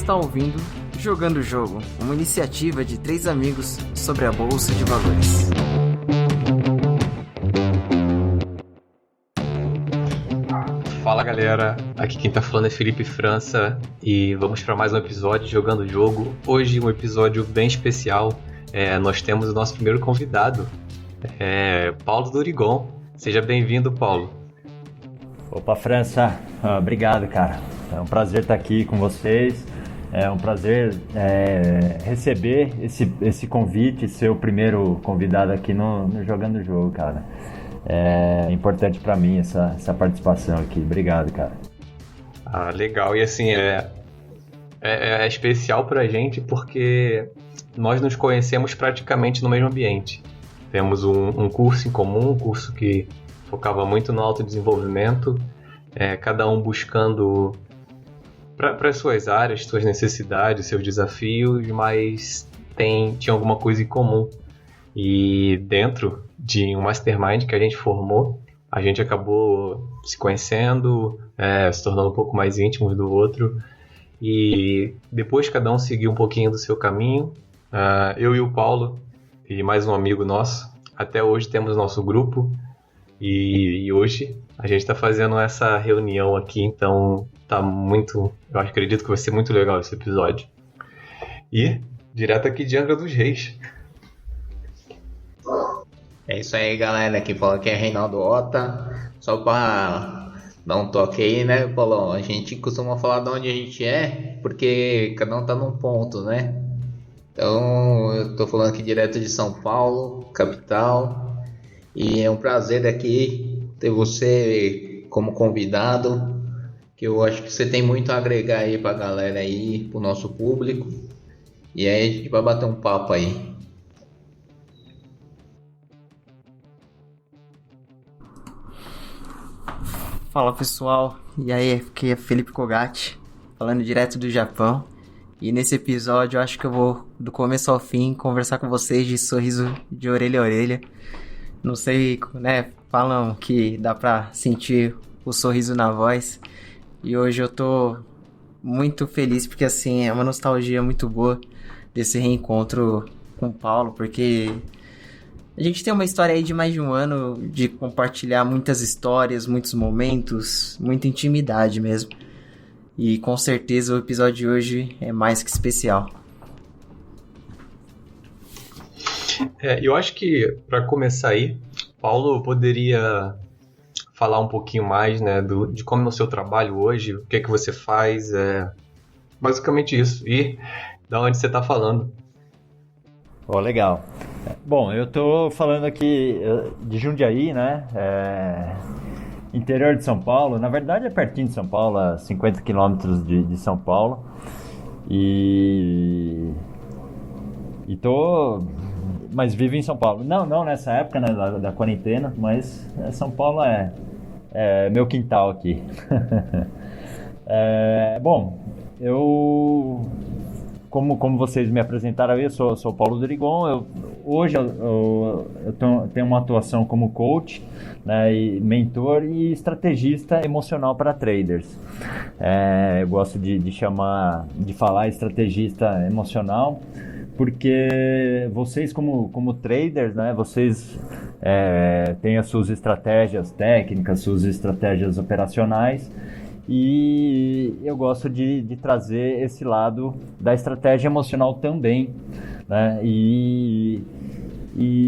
está ouvindo Jogando o Jogo, uma iniciativa de 3 amigos sobre a Bolsa de Valores. Fala galera, aqui quem tá falando é Felipe França e vamos para mais um episódio de Jogando o Jogo. Hoje um episódio bem especial, nós temos o nosso primeiro convidado, Paulo Dorigon. Seja bem-vindo, Paulo. Opa, França, obrigado, cara. É um prazer estar aqui com vocês. É um prazer receber esse convite, ser o primeiro convidado aqui no Jogando o Jogo, cara. É importante para mim essa participação aqui. Obrigado, cara. Ah, legal. E assim, é especial pra gente porque nós nos conhecemos praticamente no mesmo ambiente. Temos um curso em comum, um curso que focava muito no autodesenvolvimento, cada um buscando para suas áreas, suas necessidades, seus desafios, mas tinha alguma coisa em comum. E dentro de um mastermind que a gente formou, a gente acabou se conhecendo, se tornando um pouco mais íntimos do outro. E depois cada um seguiu um pouquinho do seu caminho. Eu e o Paulo, e mais um amigo nosso, até hoje temos nosso grupo. E hoje a gente está fazendo essa reunião aqui, então tá muito... Eu acredito que vai ser muito legal esse episódio. E direto aqui de Angra dos Reis. É isso aí, galera. Aqui fala que é Reinaldo Ota. Só para dar um toque aí, né, Paulo? A gente costuma falar de onde a gente é, porque cada um tá num ponto, né? Então, eu tô falando aqui direto de São Paulo, capital. E é um prazer aqui ter você como convidado, que eu acho que você tem muito a agregar aí pra galera aí, pro nosso público. E aí a gente vai bater um papo aí. Fala pessoal, e aí, aqui é Felipe Kogatti, falando direto do Japão. E nesse episódio eu acho que eu vou, do começo ao fim, conversar com vocês de sorriso de orelha a orelha. Não sei, né, falam que dá pra sentir o sorriso na voz. E hoje eu tô muito feliz porque, assim, é uma nostalgia muito boa desse reencontro com o Paulo, porque a gente tem uma história aí de mais de um ano de compartilhar muitas histórias, muitos momentos, muita intimidade mesmo. E com certeza o episódio de hoje é mais que especial. Eu acho que, para começar aí, Paulo poderia falar um pouquinho mais, né, de como é o seu trabalho hoje, o que é que você faz, basicamente isso, e da onde você está falando. Oh, legal. Bom, eu tô falando aqui de Jundiaí, né, interior de São Paulo. Na verdade é pertinho de São Paulo, a 50 quilômetros de São Paulo, e mas vivo em São Paulo. Não nessa época, né, da quarentena, mas São Paulo é meu quintal aqui. Bom, como vocês me apresentaram, eu sou o Paulo Dorigon. Hoje eu tenho uma atuação como coach, né, e mentor e estrategista emocional para traders. Eu gosto de falar estrategista emocional, porque vocês como traders, né, vocês têm as suas estratégias técnicas, suas estratégias operacionais, e eu gosto de trazer esse lado da estratégia emocional também, né, e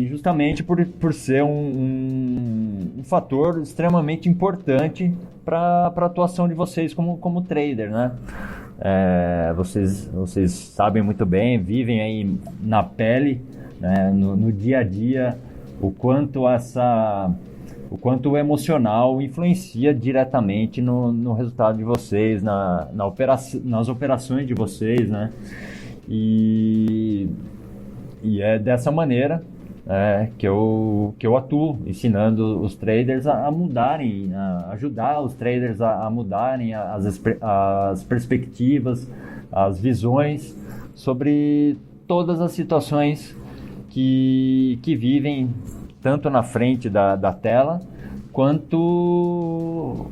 justamente por ser um fator extremamente importante para a atuação de vocês como trader, né? Vocês sabem muito bem, vivem aí na pele, né, no dia a dia, o quanto o emocional influencia diretamente no resultado de vocês, nas operações de vocês, né? E é dessa maneira que eu atuo, ensinando os traders a mudarem, a ajudar os traders a mudarem as perspectivas, as visões sobre todas as situações que vivem tanto na frente da tela quanto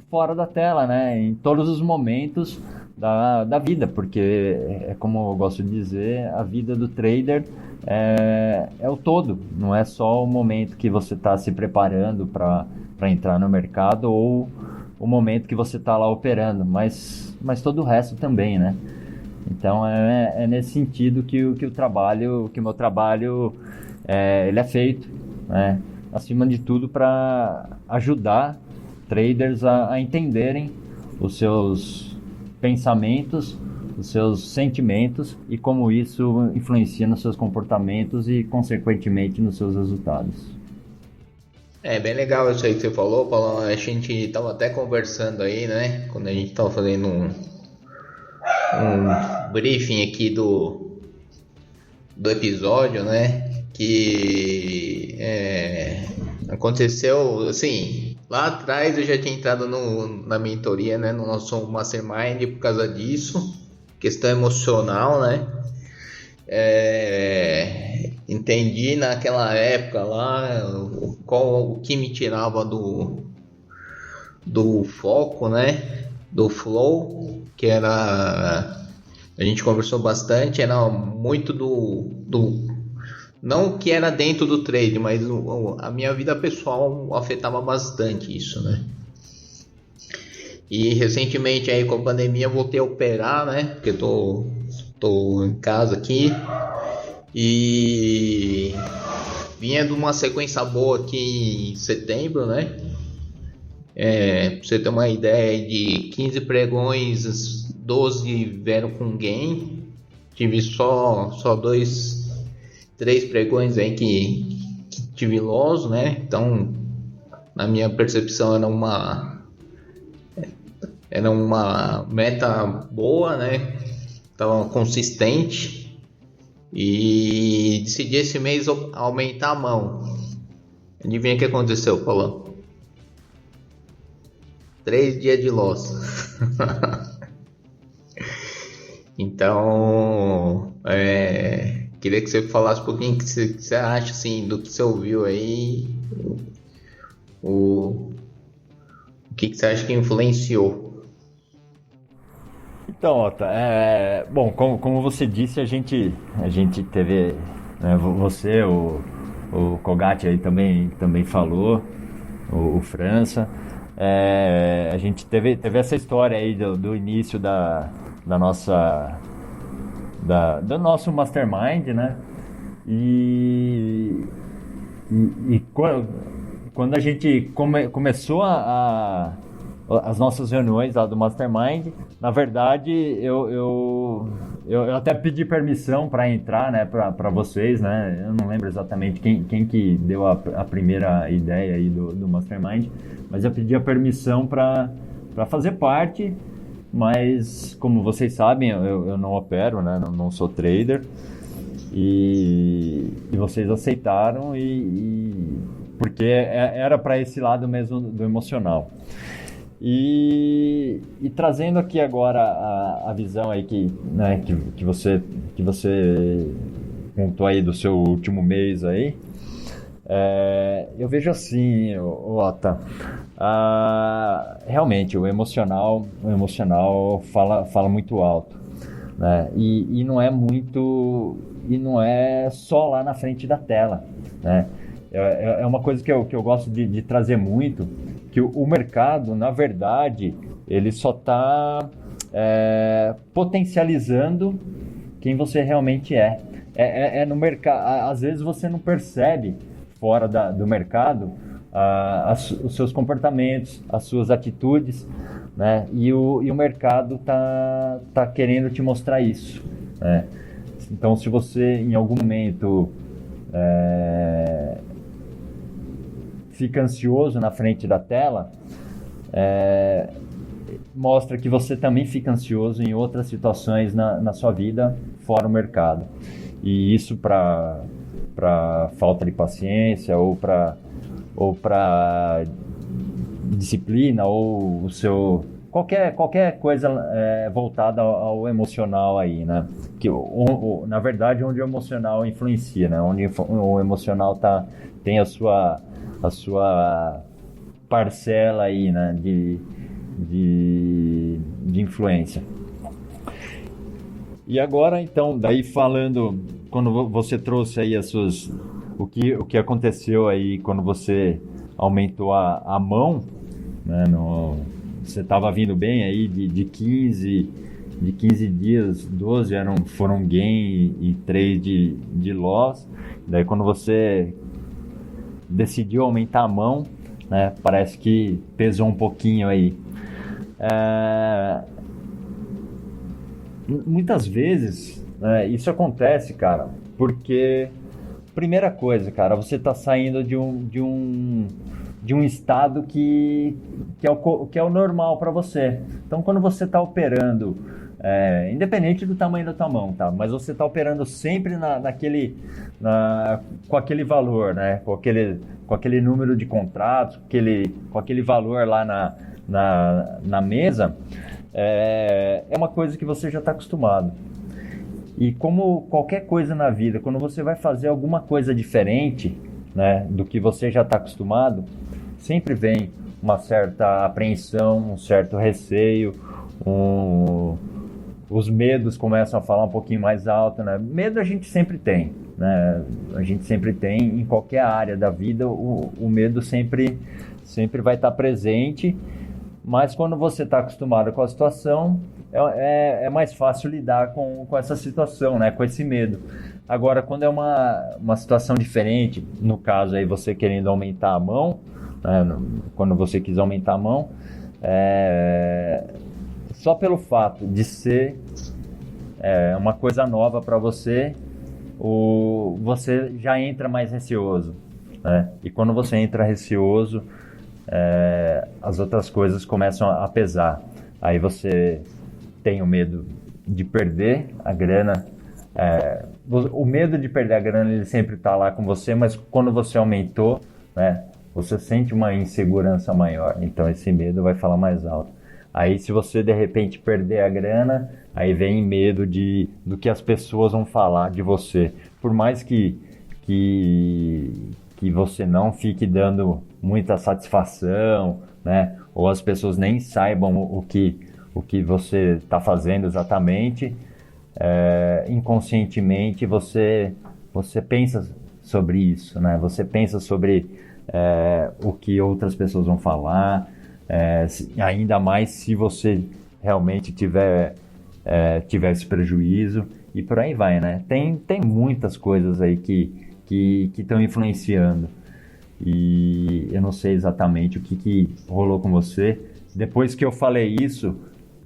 fora da tela, né? Em todos os momentos da vida, porque é como eu gosto de dizer, a vida do trader é o todo, não é só o momento que você está se preparando para entrar no mercado ou o momento que você está lá operando, mas todo o resto também, né? Então é nesse sentido que o meu trabalho ele é feito, né? Acima de tudo para ajudar traders a entenderem os seus pensamentos, os seus sentimentos e como isso influencia nos seus comportamentos e consequentemente nos seus resultados. É bem legal isso aí que você falou, Paulo. A gente tava até conversando aí, né? Quando a gente tava fazendo um briefing aqui do episódio, né? Que aconteceu, assim, lá atrás eu já tinha entrado na mentoria, né? No nosso Mastermind por causa disso, questão emocional, né? Entendi naquela época lá o que me tirava do foco, né? Do flow, que era, a gente conversou bastante, era muito do não que era dentro do trade, mas a minha vida pessoal afetava bastante isso, né? E recentemente aí com a pandemia eu voltei a operar, né? Porque tô em casa aqui e vinha de uma sequência boa aqui em setembro, né? Pra você ter uma ideia, de 15 pregões, 12 vieram com gain. Tive só 3 pregões aí que tive loss, né? Então, na minha percepção, era uma meta boa, né? Tava consistente. E decidi esse mês aumentar a mão. Adivinha o que aconteceu, Paulo? 3 dias de loss. Então, queria que você falasse um pouquinho o que você acha, assim, do que você ouviu aí. O que você acha que influenciou? Então, Ota, bom, como você disse, a gente teve, né, você, o Kogati aí também falou, o França, a gente teve essa história aí do início do nosso Mastermind, né? E quando a gente começou as nossas reuniões lá do Mastermind, na verdade eu até pedi permissão para entrar, né, para vocês, né? Eu não lembro exatamente quem que deu a primeira ideia aí do Mastermind, mas eu pedi a permissão para fazer parte, mas como vocês sabem, eu não opero, né? Não sou trader, e vocês aceitaram porque era para esse lado mesmo do emocional. E trazendo aqui agora a visão aí que você contou aí do seu último mês aí, eu vejo assim, Ota, realmente o emocional fala muito alto, né? E não é só lá na frente da tela, né? É uma coisa que eu gosto de trazer muito, que o mercado, na verdade, ele só está potencializando quem você realmente é. No mercado, às vezes você não percebe fora do mercado os seus comportamentos, as suas atitudes, né? E o mercado tá querendo te mostrar isso, né? Então, se você em algum momento fica ansioso na frente da tela, mostra que você também fica ansioso em outras situações na sua vida fora o mercado. E isso para falta de paciência ou para disciplina ou o seu qualquer coisa voltada ao emocional aí, né? Que na verdade onde o emocional influencia, né? Onde o emocional tem a sua parcela aí, né, de influência. E agora, então, daí falando, quando você trouxe aí o que aconteceu aí quando você aumentou a mão, né, você estava vindo bem aí de 15 dias, 12 foram gain e 3 de loss. Daí quando você decidiu aumentar a mão, né, parece que pesou um pouquinho aí. Muitas vezes, né, isso acontece, cara, porque primeira coisa, cara, você está saindo de um estado que é o normal para você. Então, quando você está operando, independente do tamanho da tua mão, tá? Mas você está operando sempre com aquele valor, né? Com aquele número de contratos, com aquele valor lá na mesa, é uma coisa que você já está acostumado. E como qualquer coisa na vida, quando você vai fazer alguma coisa diferente, né, do que você já está acostumado, sempre vem uma certa apreensão, um certo receio, os medos começam a falar um pouquinho mais alto, né? Medo a gente sempre tem, né? A gente sempre tem em qualquer área da vida, o medo sempre vai estar presente, mas quando você está acostumado com a situação, é mais fácil lidar com essa situação, né? Com esse medo. Agora, quando é uma situação diferente, no caso aí você querendo aumentar a mão, né? Quando você quis aumentar a mão, só pelo fato de ser uma coisa nova para você, você já entra mais receoso, né? E quando você entra receoso, as outras coisas começam a pesar. Aí você tem o medo de perder a grana. O medo de perder a grana, ele sempre está lá com você, mas quando você aumentou, né, você sente uma insegurança maior. Então esse medo vai falar mais alto. Aí se você de repente perder a grana, aí vem medo do que as pessoas vão falar de você. Por mais que você não fique dando muita satisfação, né? Ou as pessoas nem saibam o que você está fazendo exatamente, inconscientemente você pensa sobre isso, né? Você pensa sobre o que outras pessoas vão falar, ainda mais se você realmente tiver esse prejuízo, e por aí vai, né? Tem muitas coisas aí que estão influenciando, e eu não sei exatamente o que rolou com você. Depois que eu falei isso,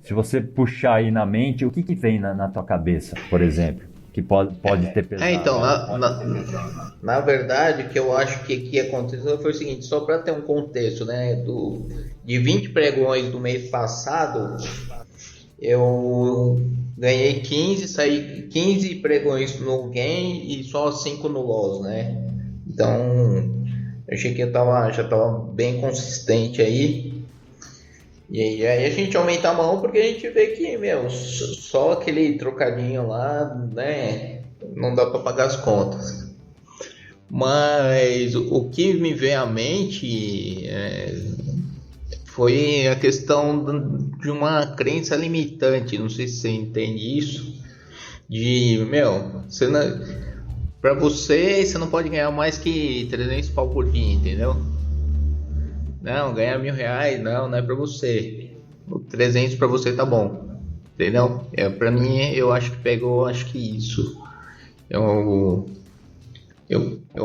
se você puxar aí na mente, o que vem na tua cabeça, por exemplo, que pode ter pesado? Então, na verdade, o que eu acho que aconteceu foi o seguinte, só para ter um contexto, né, de 20 pregões do mês passado, eu ganhei 15, saí 15 pregões no gain e só 5 no loss, né? Então, eu achei que já tava bem consistente aí. E aí a gente aumenta a mão porque a gente vê que, só aquele trocadinho lá, né, não dá para pagar as contas. Mas o que me veio à mente foi a questão de uma crença limitante, não sei se você entende isso, pra você não pode ganhar mais que 300 pau por dia, entendeu? Não, ganhar R$1.000, não é pra você. O 300 pra você tá bom, entendeu? Pra mim, eu acho que pegou, isso. Eu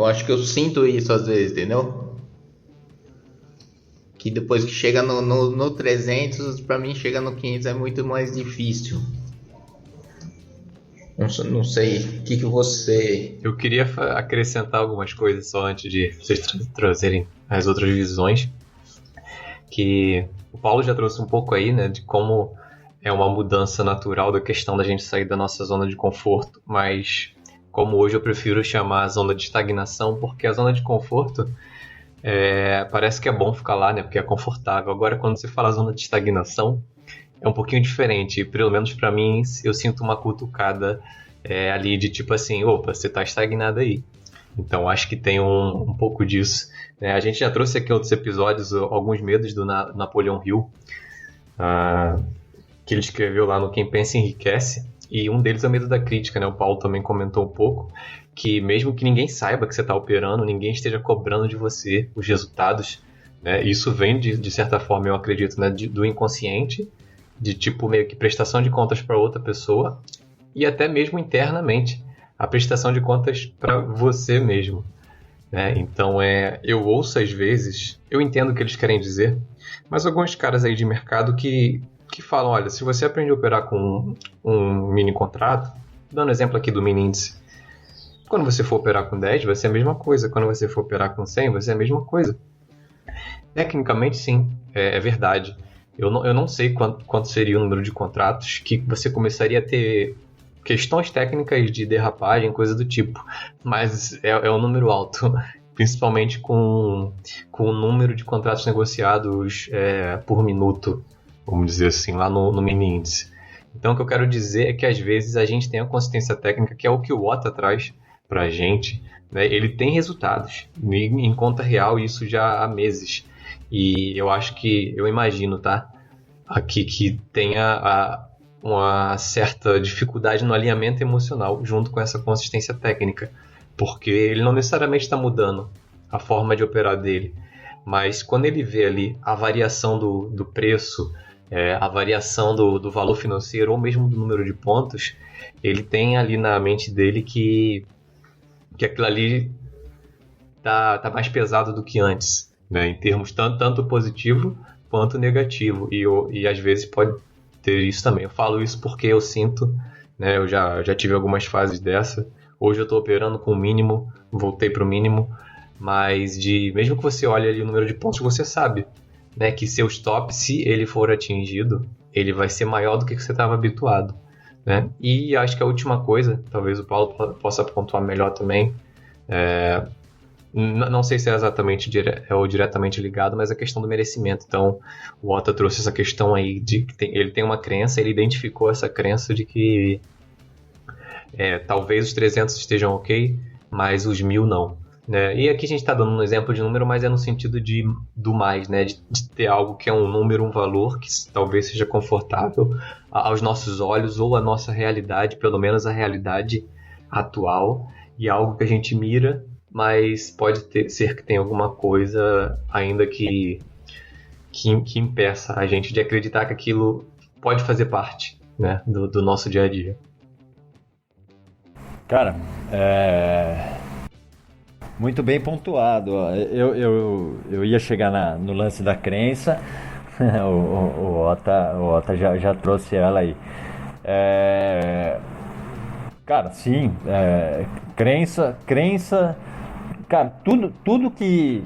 acho que eu sinto isso às vezes, entendeu? Que depois que chega no 300, pra mim chegar no 500 é muito mais difícil. Não sei, o que você... Eu queria acrescentar algumas coisas só antes de vocês trazerem as outras visões. Que o Paulo já trouxe um pouco aí, né, de como é uma mudança natural da questão da gente sair da nossa zona de conforto, mas como hoje eu prefiro chamar a zona de estagnação, porque a zona de conforto parece que é bom ficar lá, né, porque é confortável. Agora, quando você fala zona de estagnação, é um pouquinho diferente, pelo menos pra mim, eu sinto uma cutucada ali de tipo assim, opa, você tá estagnado aí. Então acho que tem um pouco disso. A gente já trouxe aqui em outros episódios alguns medos do Napoleão Hill, que ele escreveu lá no Quem Pensa Enriquece, E um deles é o medo da crítica, né? O Paulo também comentou um pouco, que mesmo que ninguém saiba que você está operando, ninguém esteja cobrando de você os resultados, né? Isso vem, de certa forma, eu acredito, né? Do inconsciente, de tipo meio que prestação de contas para outra pessoa, e até mesmo internamente, a prestação de contas para você mesmo, né? Então, eu ouço às vezes, eu entendo o que eles querem dizer, mas alguns caras aí de mercado que falam, olha, se você aprende a operar com um mini contrato, dando exemplo aqui do mini índice, quando você for operar com 10, vai ser a mesma coisa. Quando você for operar com 100, vai ser a mesma coisa. Tecnicamente, sim, é verdade. Eu não sei quanto seria o número de contratos que você começaria a ter questões técnicas de derrapagem, coisa do tipo. Mas é um número alto, principalmente com o número de contratos negociados por minuto, vamos dizer assim, lá no mini índice. Então, o que eu quero dizer é que, às vezes, a gente tem a consistência técnica, que é o que o OTA traz para a gente, né? Ele tem resultados em conta real, isso já há meses. E eu imagino, tá? Aqui que tenha uma certa dificuldade no alinhamento emocional junto com essa consistência técnica, porque ele não necessariamente está mudando a forma de operar dele, mas quando ele vê ali a variação do preço, a variação do valor financeiro ou mesmo do número de pontos, ele tem ali na mente dele que aquilo ali tá mais pesado do que antes, né? Em termos tanto positivo quanto negativo, e às vezes pode ter isso também. Eu falo isso porque eu sinto, né? Eu já tive algumas fases dessa. Hoje eu estou operando com o mínimo, voltei para o mínimo, mas mesmo que você olhe ali o número de pontos, você sabe, né, que seu stop, se ele for atingido, ele vai ser maior do que você estava habituado, né? E acho que a última coisa, talvez o Paulo possa pontuar melhor também, não sei se é exatamente ou diretamente ligado, mas a questão do merecimento. Então, o Otto trouxe essa questão aí de que ele tem uma crença, ele identificou essa crença de que talvez os 300 estejam ok, mas os 1000 não, né? E aqui a gente está dando um exemplo de número, mas é no sentido do mais, né? De ter algo que é um número, um valor que talvez seja confortável aos nossos olhos ou à nossa realidade, pelo menos a realidade atual, e algo que a gente mira, mas pode ser que tenha alguma coisa ainda que impeça a gente de acreditar que aquilo pode fazer parte, né, do nosso dia a dia. Cara, muito bem pontuado. Eu ia chegar no lance da crença, o Ota já trouxe ela aí. Cara, sim, crença, cara, tudo que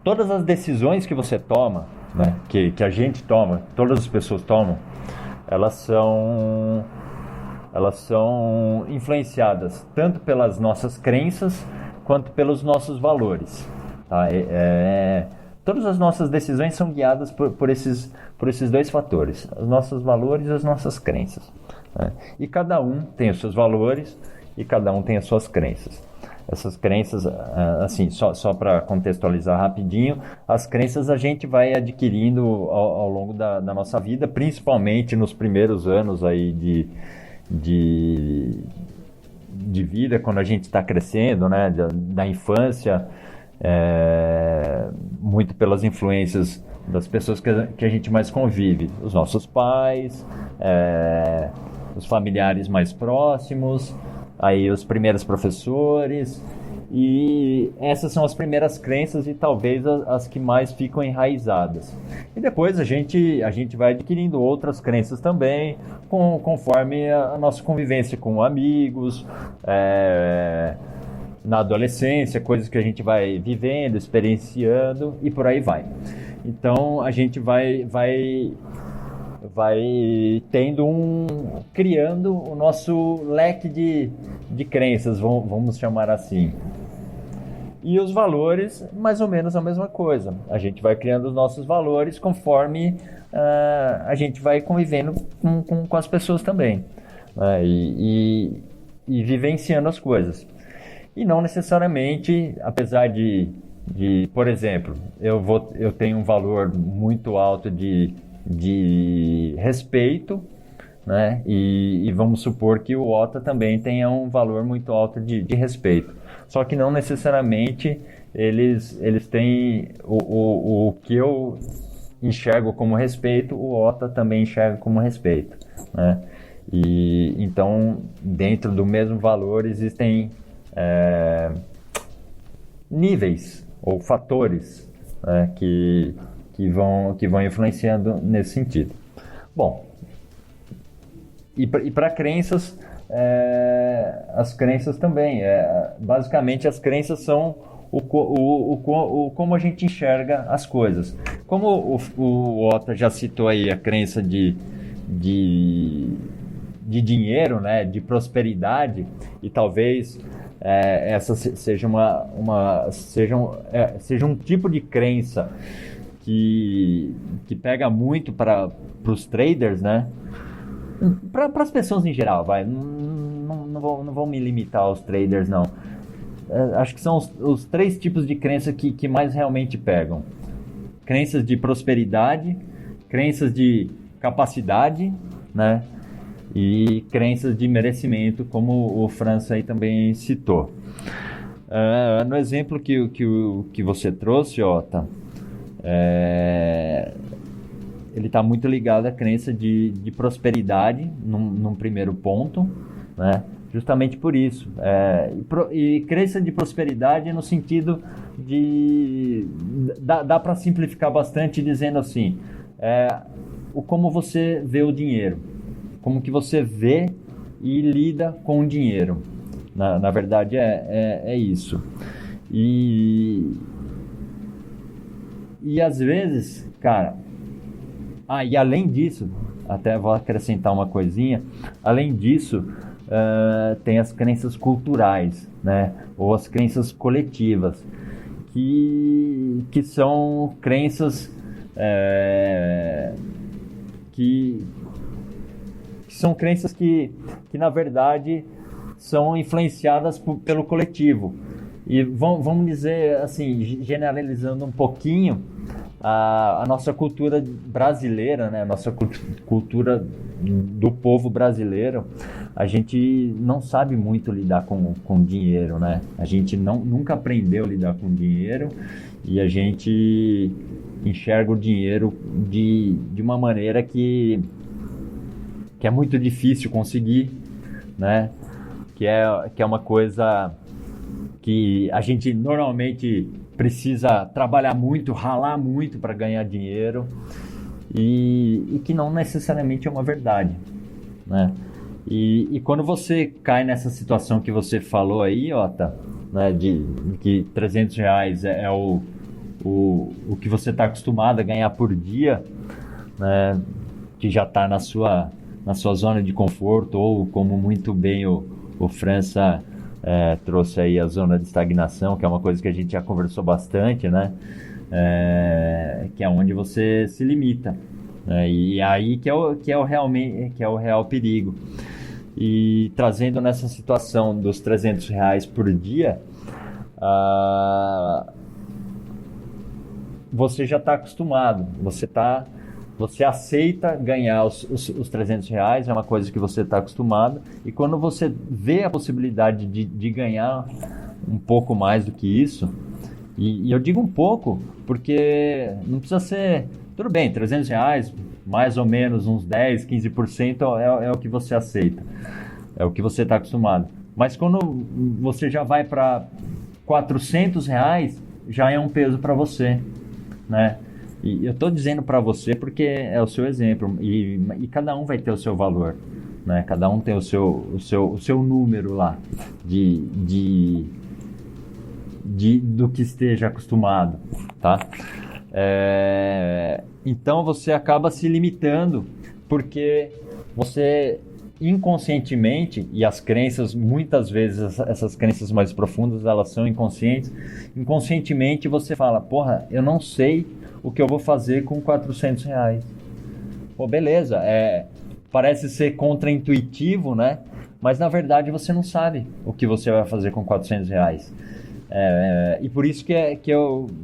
todas as decisões que você toma, né, que a gente toma, todas as pessoas tomam, elas são influenciadas tanto pelas nossas crenças quanto pelos nossos valores, tá? Todas as nossas decisões são guiadas por esses dois fatores, os nossos valores e as nossas crenças, né? E cada um tem os seus valores e cada um tem as suas crenças. Essas crenças, assim, só para contextualizar rapidinho, as crenças a gente vai adquirindo ao longo da nossa vida, principalmente nos primeiros anos aí de vida, quando a gente está crescendo, né, da infância, muito pelas influências das pessoas que a gente mais convive, os nossos pais, os familiares mais próximos, aí os primeiros professores, e essas são as primeiras crenças e talvez as que mais ficam enraizadas. E depois a gente vai adquirindo outras crenças também, conforme a nossa convivência com amigos, na adolescência, coisas que a gente vai vivendo, experienciando e por aí vai. Então a gente vai criando o nosso leque de crenças, vamos chamar assim. E os valores, mais ou menos a mesma coisa. A gente vai criando os nossos valores conforme a gente vai convivendo com as pessoas também, né? E vivenciando as coisas. E não necessariamente, apesar de por exemplo, eu tenho um valor muito alto de respeito, né? E vamos supor que o OTA também tenha um valor muito alto de respeito. Só que não necessariamente eles têm o que eu enxergo como respeito, o OTA também enxerga como respeito, né? E então, dentro do mesmo valor existem níveis ou fatores, né, que vão influenciando nesse sentido. Bom, e para crenças, as crenças também, basicamente as crenças são como a gente enxerga as coisas. Como o Ota já citou aí a crença de dinheiro, né, de prosperidade, e talvez essa seja seja um tipo de crença que pega muito para os traders, né? Para as pessoas em geral, não vou me limitar aos traders, não. Acho que são os 3 tipos de crença que mais realmente pegam: crenças de prosperidade, crenças de capacidade, né? E crenças de merecimento, como o França aí também citou. No exemplo que você trouxe, Ota, ele está muito ligado à crença de prosperidade num primeiro ponto, né? Justamente por isso. E crença de prosperidade no sentido de... Dá para simplificar bastante dizendo assim, como você vê o dinheiro, como que você vê e lida com o dinheiro. Na verdade é isso. E às vezes, cara... e além disso, até vou acrescentar uma coisinha, além disso, tem as crenças culturais, né? Ou as crenças coletivas, que são crenças que são crenças que na verdade são influenciadas pelo coletivo. E vamos dizer assim, generalizando um pouquinho, a nossa cultura brasileira, né? A nossa cultura do povo brasileiro, a gente não sabe muito lidar com dinheiro, né? A gente nunca aprendeu a lidar com dinheiro, e a gente enxerga o dinheiro de uma maneira que é muito difícil conseguir, né? Que é uma coisa que a gente normalmente precisa trabalhar muito, ralar muito para ganhar dinheiro, e que não necessariamente é uma verdade, né? E quando você cai nessa situação que você falou aí, Ota, né, de que R$300 é o que você está acostumado a ganhar por dia, né, que já está na sua zona de conforto, ou como muito bem o França trouxe aí, a zona de estagnação, que é uma coisa que a gente já conversou bastante, né? Que é onde você se limita, né? E aí que é o real perigo. E trazendo nessa situação dos R$300 por dia, você já está acostumado, você aceita ganhar os R$300, é uma coisa que você está acostumado, e quando você vê a possibilidade de ganhar um pouco mais do que isso, e eu digo um pouco, porque não precisa ser, tudo bem, R$300, mais ou menos uns 10, 15% é o que você aceita, é o que você está acostumado. Mas quando você já vai para R$400, já é um peso para você, né? E eu estou dizendo para você porque é o seu exemplo, e cada um vai ter o seu valor, né? Cada um tem o seu número lá do que esteja acostumado, tá? Então você acaba se limitando porque você inconscientemente, e as crenças, muitas vezes essas crenças mais profundas, elas são inconscientes, inconscientemente você fala, porra, eu não sei o que eu vou fazer com R$400. Pô, beleza, parece ser contraintuitivo, né? Mas na verdade você não sabe o que você vai fazer com R$400. E por isso que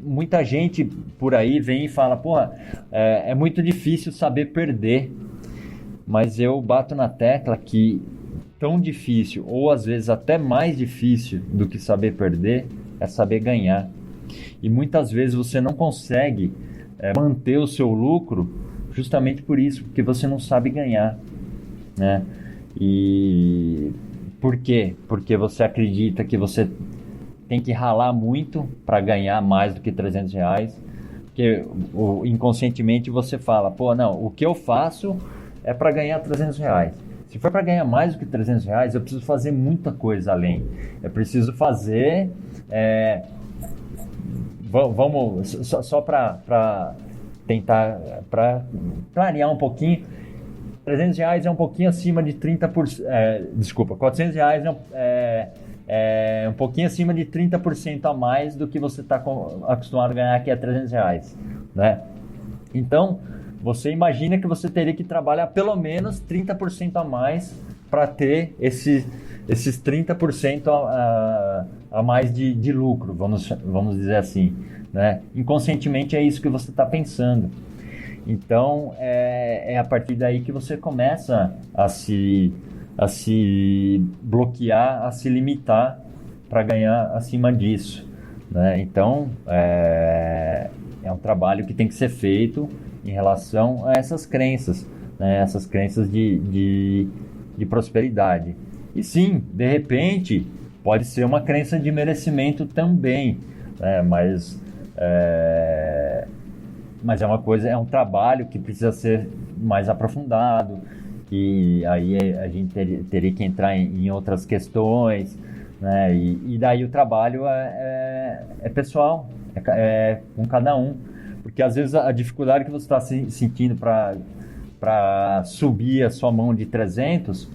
muita gente por aí vem e fala, porra, é muito difícil saber perder. mas eu bato na tecla que tão difícil, ou às vezes até mais difícil do que saber perder, é saber ganhar. E muitas vezes você não consegue manter o seu lucro justamente por isso, porque você não sabe ganhar, né? E por quê? Porque você acredita que você tem que ralar muito para ganhar mais do que R$300, porque inconscientemente você fala, pô, não, o que eu faço é para ganhar R$300. Se for para ganhar mais do que R$300, eu preciso fazer muita coisa além. Eu preciso fazer... Vamos, só para tentar clarear um pouquinho, R$300 é um pouquinho acima de 30%, desculpa, R$400 é um pouquinho acima de 30% a mais do que você está acostumado a ganhar, que é R$300, né? Então, você imagina que você teria que trabalhar pelo menos 30% a mais para ter esses 30% a mais de lucro, vamos dizer assim, né? Inconscientemente é isso que você está pensando. Então, é a partir daí que você começa a se bloquear, a se limitar para ganhar acima disso, né? Então, é um trabalho que tem que ser feito em relação a essas crenças, né? Essas crenças de prosperidade. E sim, de repente, pode ser uma crença de merecimento também, né? Mas é uma coisa, é um trabalho que precisa ser mais aprofundado, e aí a gente teria que entrar em outras questões, né? E daí o trabalho é pessoal, é com cada um, porque às vezes a dificuldade que você está sentindo para subir a sua mão de 300,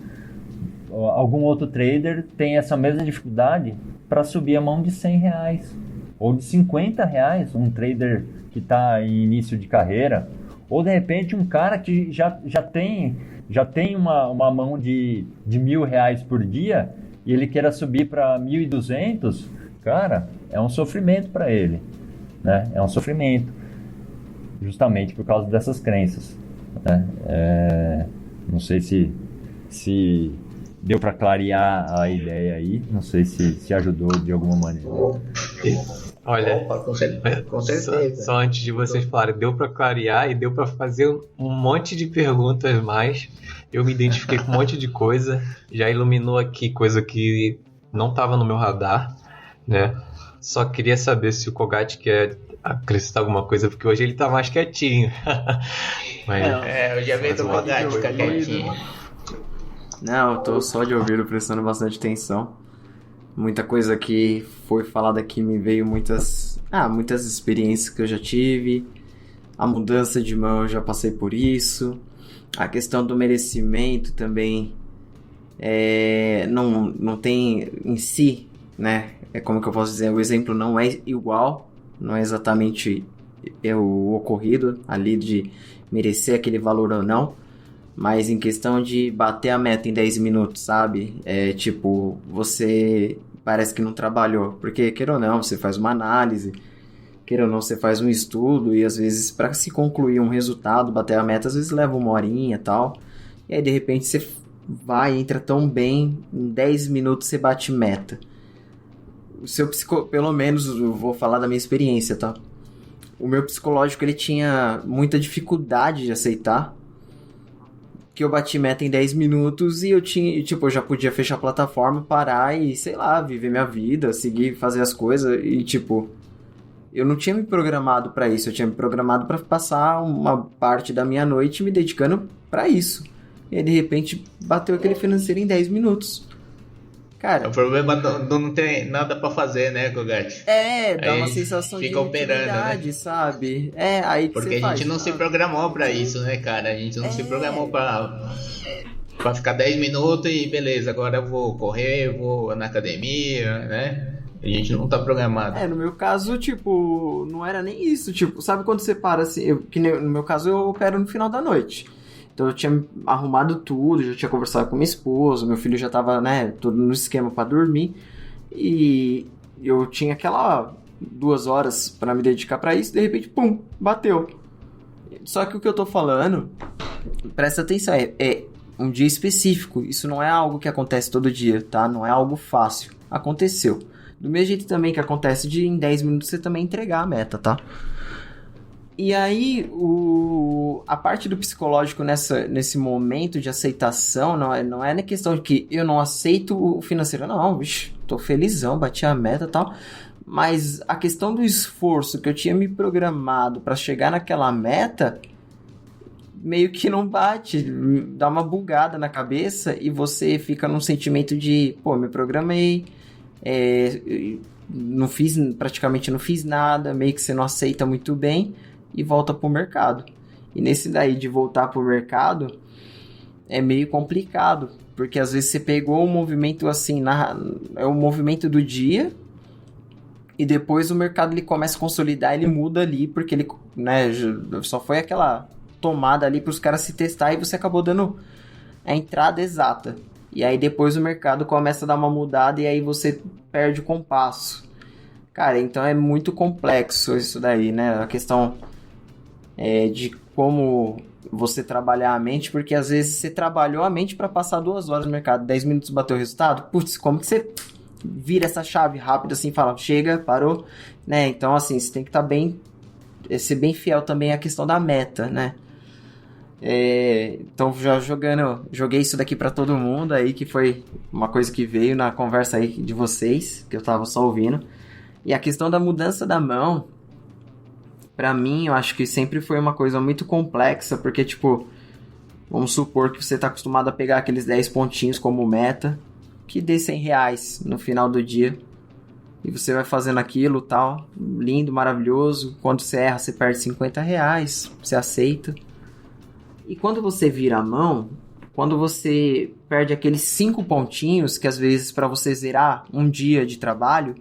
algum outro trader tem essa mesma dificuldade para subir a mão de R$100 ou de R$50, um trader que está em início de carreira, ou de repente um cara que já tem uma mão de R$1.000 por dia e ele queira subir para 1.200, cara, é um sofrimento para ele, né? É um sofrimento, justamente por causa dessas crenças, né? Não sei se deu para clarear a ideia aí, não sei se ajudou de alguma maneira. Olha, Opa, com certeza. Só antes de vocês falarem, deu para clarear e deu para fazer um monte de perguntas mais. Eu me identifiquei com um monte de coisa, já iluminou aqui coisa que não estava no meu radar, né? Só queria saber se o Kogat quer acrescentar alguma coisa, porque hoje ele tá mais quietinho. Mas, eu já vi do Kogat ficar quietinho. Não, eu tô só de ouvido, prestando bastante atenção. Muita coisa que foi falada aqui me veio muitas experiências que eu já tive. A mudança de mão, eu já passei por isso. A questão do merecimento também não tem em si, né? Como que eu posso dizer? O exemplo não é igual, não é exatamente o ocorrido ali de merecer aquele valor ou não. Mas em questão de bater a meta em 10 minutos, sabe? Tipo, você parece que não trabalhou. Porque, queira ou não, você faz uma análise, queira ou não, você faz um estudo. E às vezes, para se concluir um resultado, bater a meta, às vezes leva uma horinha e tal. E aí, de repente, você entra tão bem, em 10 minutos você bate meta. O seu pelo menos, eu vou falar da minha experiência, tá? O meu psicológico, ele tinha muita dificuldade de aceitar que eu bati meta em 10 minutos e eu já podia fechar a plataforma, parar e, sei lá, viver minha vida, seguir, fazer as coisas e, eu não tinha me programado pra isso, eu tinha me programado pra passar uma parte da minha noite me dedicando pra isso. E aí, de repente, bateu aquele financeiro em 10 minutos. Cara... O problema não tem nada pra fazer, né, Kogat? Dá uma sensação de inutilidade, né? Sabe? Aí que porque a gente não se programou pra isso, né, cara? A gente não se programou pra ficar 10 minutos e beleza, agora eu vou correr, vou na academia, né? A gente não tá programado. No meu caso, não era nem isso. Sabe quando você para assim... no meu caso, eu opero no final da noite. Então eu tinha arrumado tudo, já tinha conversado com minha esposa, meu filho já tava, né, tudo no esquema pra dormir. E eu tinha 2 horas pra me dedicar pra isso, de repente, pum, bateu. Só que o que eu tô falando presta atenção, é um dia específico. Isso não é algo que acontece todo dia, tá? Não é algo fácil. Aconteceu. Do mesmo jeito também que acontece de em 10 minutos você também entregar a meta, tá? E aí, a parte do psicológico nesse momento de aceitação não é na questão de que eu não aceito o financeiro. Não, bicho, tô felizão, bati a meta e tal. Mas a questão do esforço que eu tinha me programado para chegar naquela meta, meio que não bate, dá uma bugada na cabeça e você fica num sentimento de, pô, me programei, praticamente não fiz nada, meio que você não aceita muito bem e volta pro mercado. E nesse daí de voltar pro mercado é meio complicado, porque às vezes você pegou um movimento assim, é o movimento do dia, e depois o mercado ele começa a consolidar, ele muda ali, porque ele, né, só foi aquela tomada ali para os caras se testar e você acabou dando a entrada exata. E aí depois o mercado começa a dar uma mudada e aí você perde o compasso. Cara, então é muito complexo isso daí, né? A questão de como você trabalhar a mente, porque às vezes você trabalhou a mente para passar 2 horas no mercado, 10 minutos bateu o resultado. Putz, como que você vira essa chave rápido assim, fala, chega, parou, né? Então assim, você tem que estar ser bem fiel também à questão da meta, né? Então já joguei isso daqui pra todo mundo aí, que foi uma coisa que veio na conversa aí de vocês, que eu tava só ouvindo. E a questão da mudança da mão, pra mim, eu acho que sempre foi uma coisa muito complexa, porque tipo, vamos supor que você tá acostumado a pegar aqueles 10 pontinhos como meta, que dê R$100 no final do dia, e você vai fazendo aquilo, tal, lindo, maravilhoso. Quando você erra, você perde R$50, você aceita. E quando você vira a mão, quando você perde aqueles 5 pontinhos, que às vezes para você zerar um dia de trabalho,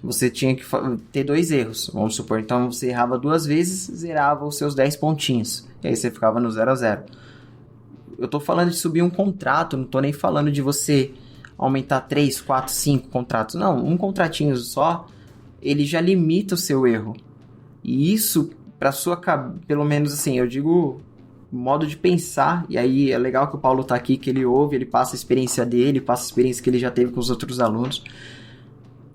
você tinha que ter 2 erros, vamos supor. Então você errava 2 vezes, zerava os seus 10 pontinhos. E aí você ficava no 0 a 0. Eu tô falando de subir um contrato, não tô nem falando de você aumentar 3, 4, 5 contratos. Não, um contratinho só, ele já limita o seu erro. E isso, para sua cabeça, pelo menos assim, eu digo modo de pensar, e aí é legal que o Paulo tá aqui, que ele ouve, ele passa a experiência dele, passa a experiência que ele já teve com os outros alunos,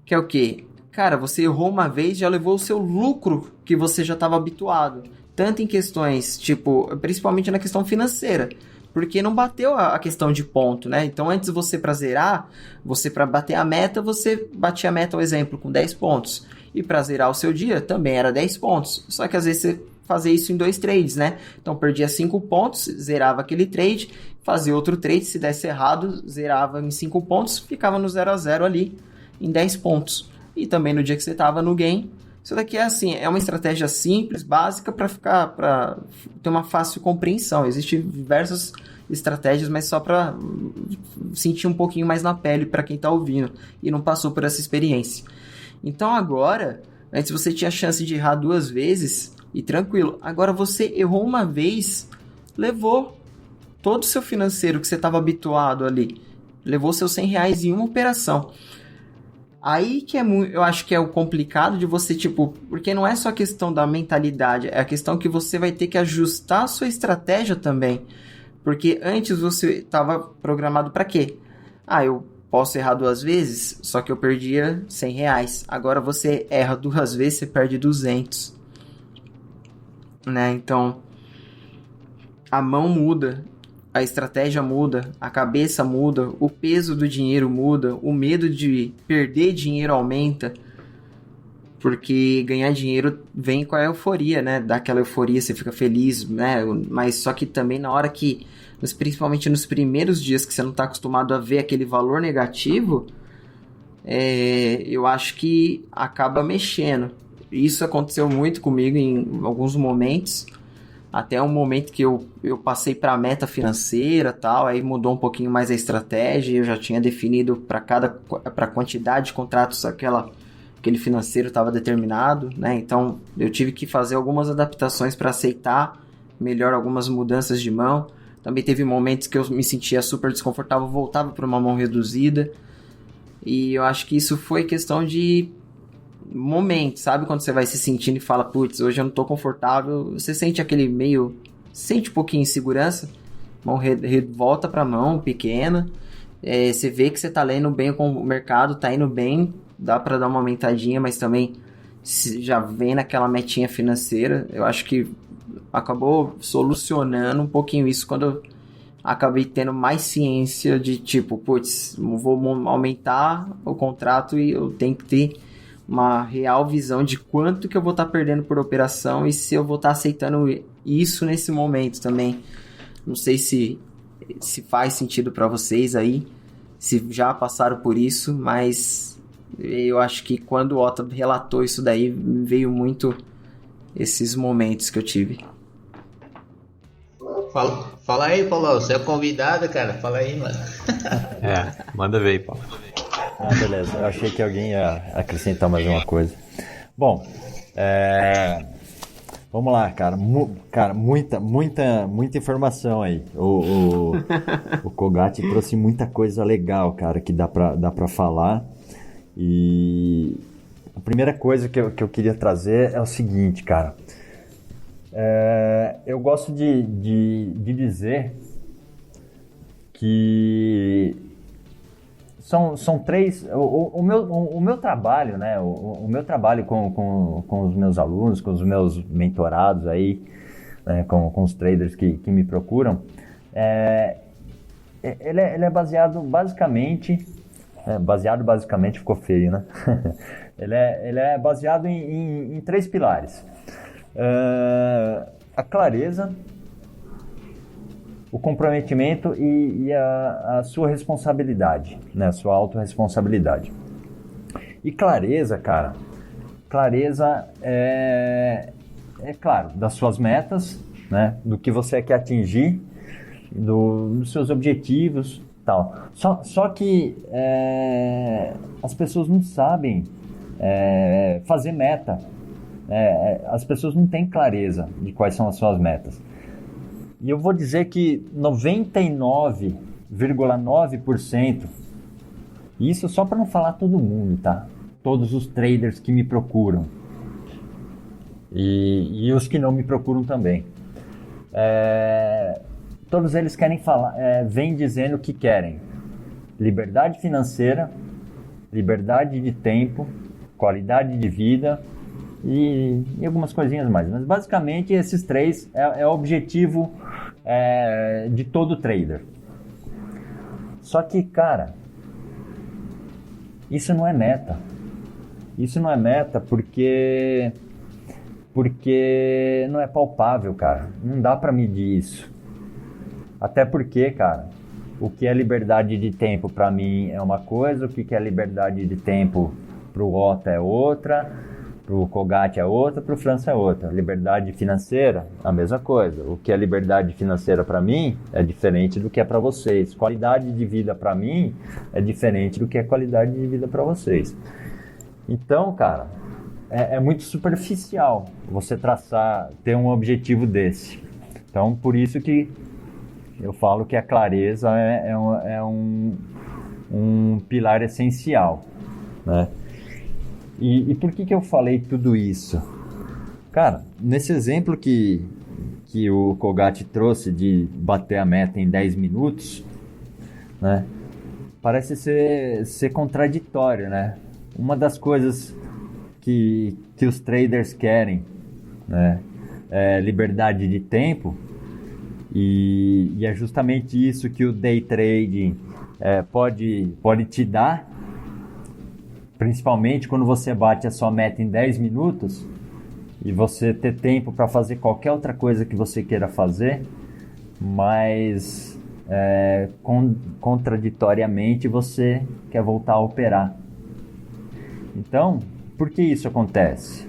que é o quê? Cara, você errou uma vez, já levou o seu lucro que você já estava habituado, tanto em questões, tipo, principalmente na questão financeira, porque não bateu a questão de ponto, né? Então, antes você para zerar, você para bater a meta, você batia a meta, por exemplo, com 10 pontos, e para zerar o seu dia, também era 10 pontos, só que às vezes você fazer isso em 2 trades, né? Então perdia 5 pontos, zerava aquele trade, fazia outro trade, se desse errado, zerava em 5 pontos, ficava no 0 a 0 ali, em 10 pontos. E também no dia que você estava no game. Isso daqui é assim, é uma estratégia simples, básica, para ter uma fácil compreensão. Existem diversas estratégias, mas só para sentir um pouquinho mais na pele para quem está ouvindo e não passou por essa experiência. Então agora, antes você tinha a chance de errar 2 vezes e tranquilo. Agora você errou uma vez, levou todo o seu financeiro que você estava habituado ali, levou seus R$100 em uma operação. Aí que eu acho que é o complicado de você, tipo, porque não é só a questão da mentalidade, é a questão que você vai ter que ajustar a sua estratégia também. Porque antes você estava programado para quê? Eu posso errar 2 vezes, só que eu perdia R$100. Agora você erra 2 vezes, você perde 200. Né? Então, a mão muda, a estratégia muda, a cabeça muda, o peso do dinheiro muda, o medo de perder dinheiro aumenta, porque ganhar dinheiro vem com a euforia, né? Dá aquela euforia, você fica feliz, né? Mas só que também na hora que, principalmente nos primeiros dias que você não está acostumado a ver aquele valor negativo, eu acho que acaba mexendo. Isso aconteceu muito comigo em alguns momentos, até um momento que eu passei para a meta financeira, tal, aí mudou um pouquinho mais a estratégia, eu já tinha definido para a quantidade de contratos aquele financeiro estava determinado, né? Então eu tive que fazer algumas adaptações para aceitar melhor algumas mudanças de mão. Também teve momentos que eu me sentia super desconfortável, voltava para uma mão reduzida, e eu acho que isso foi questão de momento, sabe? Quando você vai se sentindo e fala, putz, hoje eu não tô confortável, você sente aquele meio sente um pouquinho de insegurança, mão volta para mão pequena, você vê que você tá lendo bem com o mercado, tá indo bem, dá para dar uma aumentadinha, mas também já vem naquela metinha financeira. Eu acho que acabou solucionando um pouquinho isso quando eu acabei tendo mais ciência de tipo, putz, vou aumentar o contrato e eu tenho que ter uma real visão de quanto que eu vou estar perdendo por operação e se eu vou estar aceitando isso nesse momento também. Não sei se faz sentido para vocês aí, se já passaram por isso, mas eu acho que quando o Otto relatou isso daí, veio muito esses momentos que eu tive. Fala aí, Paulo, você é convidado, cara, fala aí, mano. Manda ver aí, Paulo. Beleza, eu achei que alguém ia acrescentar mais uma coisa. Bom, vamos lá, cara. Muita informação aí. O Kogati trouxe muita coisa legal, cara, que dá pra falar. E a primeira coisa que eu queria trazer é o seguinte, cara. Eu gosto de dizer que são três. O meu trabalho, né? O meu trabalho com os meus alunos, com os meus mentorados aí, né, com os traders que me procuram, ele é baseado basicamente. Basicamente ficou feio, né? ele é baseado em três pilares: a clareza, o comprometimento e a sua responsabilidade, né? A sua autorresponsabilidade. E clareza, cara, é claro, das suas metas, né? Do que você quer atingir, dos seus objetivos, tal. Só que as pessoas não sabem fazer meta. As pessoas não têm clareza de quais são as suas metas. E eu vou dizer que 99,9%, isso só para não falar todo mundo, tá? Todos os traders que me procuram e os que não me procuram também. Todos eles querem falar, vêm dizendo que querem liberdade financeira, liberdade de tempo, qualidade de vida e algumas coisinhas mais. Mas basicamente esses três é o objetivo de todo trader. Só que, cara, isso não é meta. Isso não é meta porque não é palpável, cara. Não dá pra medir isso. Até porque, cara, o que é liberdade de tempo pra mim é uma coisa, o que é liberdade de tempo pro Otto é outra, pro Kogati é outra, pro França é outra. Liberdade financeira, a mesma coisa. O que é liberdade financeira para mim é diferente do que é para vocês. Qualidade de vida para mim é diferente do que é qualidade de vida para vocês. Então, cara, é muito superficial você ter um objetivo desse. Então, por isso que eu falo que a clareza é um pilar essencial, né? E por que eu falei tudo isso? Cara, nesse exemplo que o Kogati trouxe de bater a meta em 10 minutos, né? Parece ser contraditório, né? Uma das coisas que os traders querem, né? É liberdade de tempo e é justamente isso que o day trading pode te dar. Principalmente quando você bate a sua meta em 10 minutos e você ter tempo para fazer qualquer outra coisa que você queira fazer, mas contraditoriamente você quer voltar a operar. Então, por que isso acontece?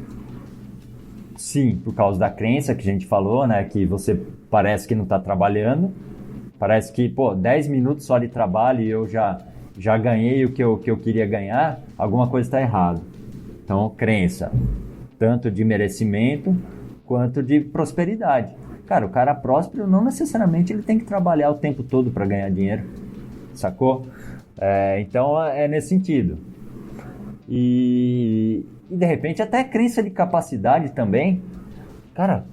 Sim, por causa da crença que a gente falou, né? Que você parece que não está trabalhando, parece que, 10 minutos só de trabalho e eu já ganhei o que eu queria ganhar, alguma coisa está errada. Então, crença, tanto de merecimento quanto de prosperidade. Cara, o cara próspero não necessariamente ele tem que trabalhar o tempo todo para ganhar dinheiro, sacou? Então, é nesse sentido. E de repente até crença de capacidade também. Cara,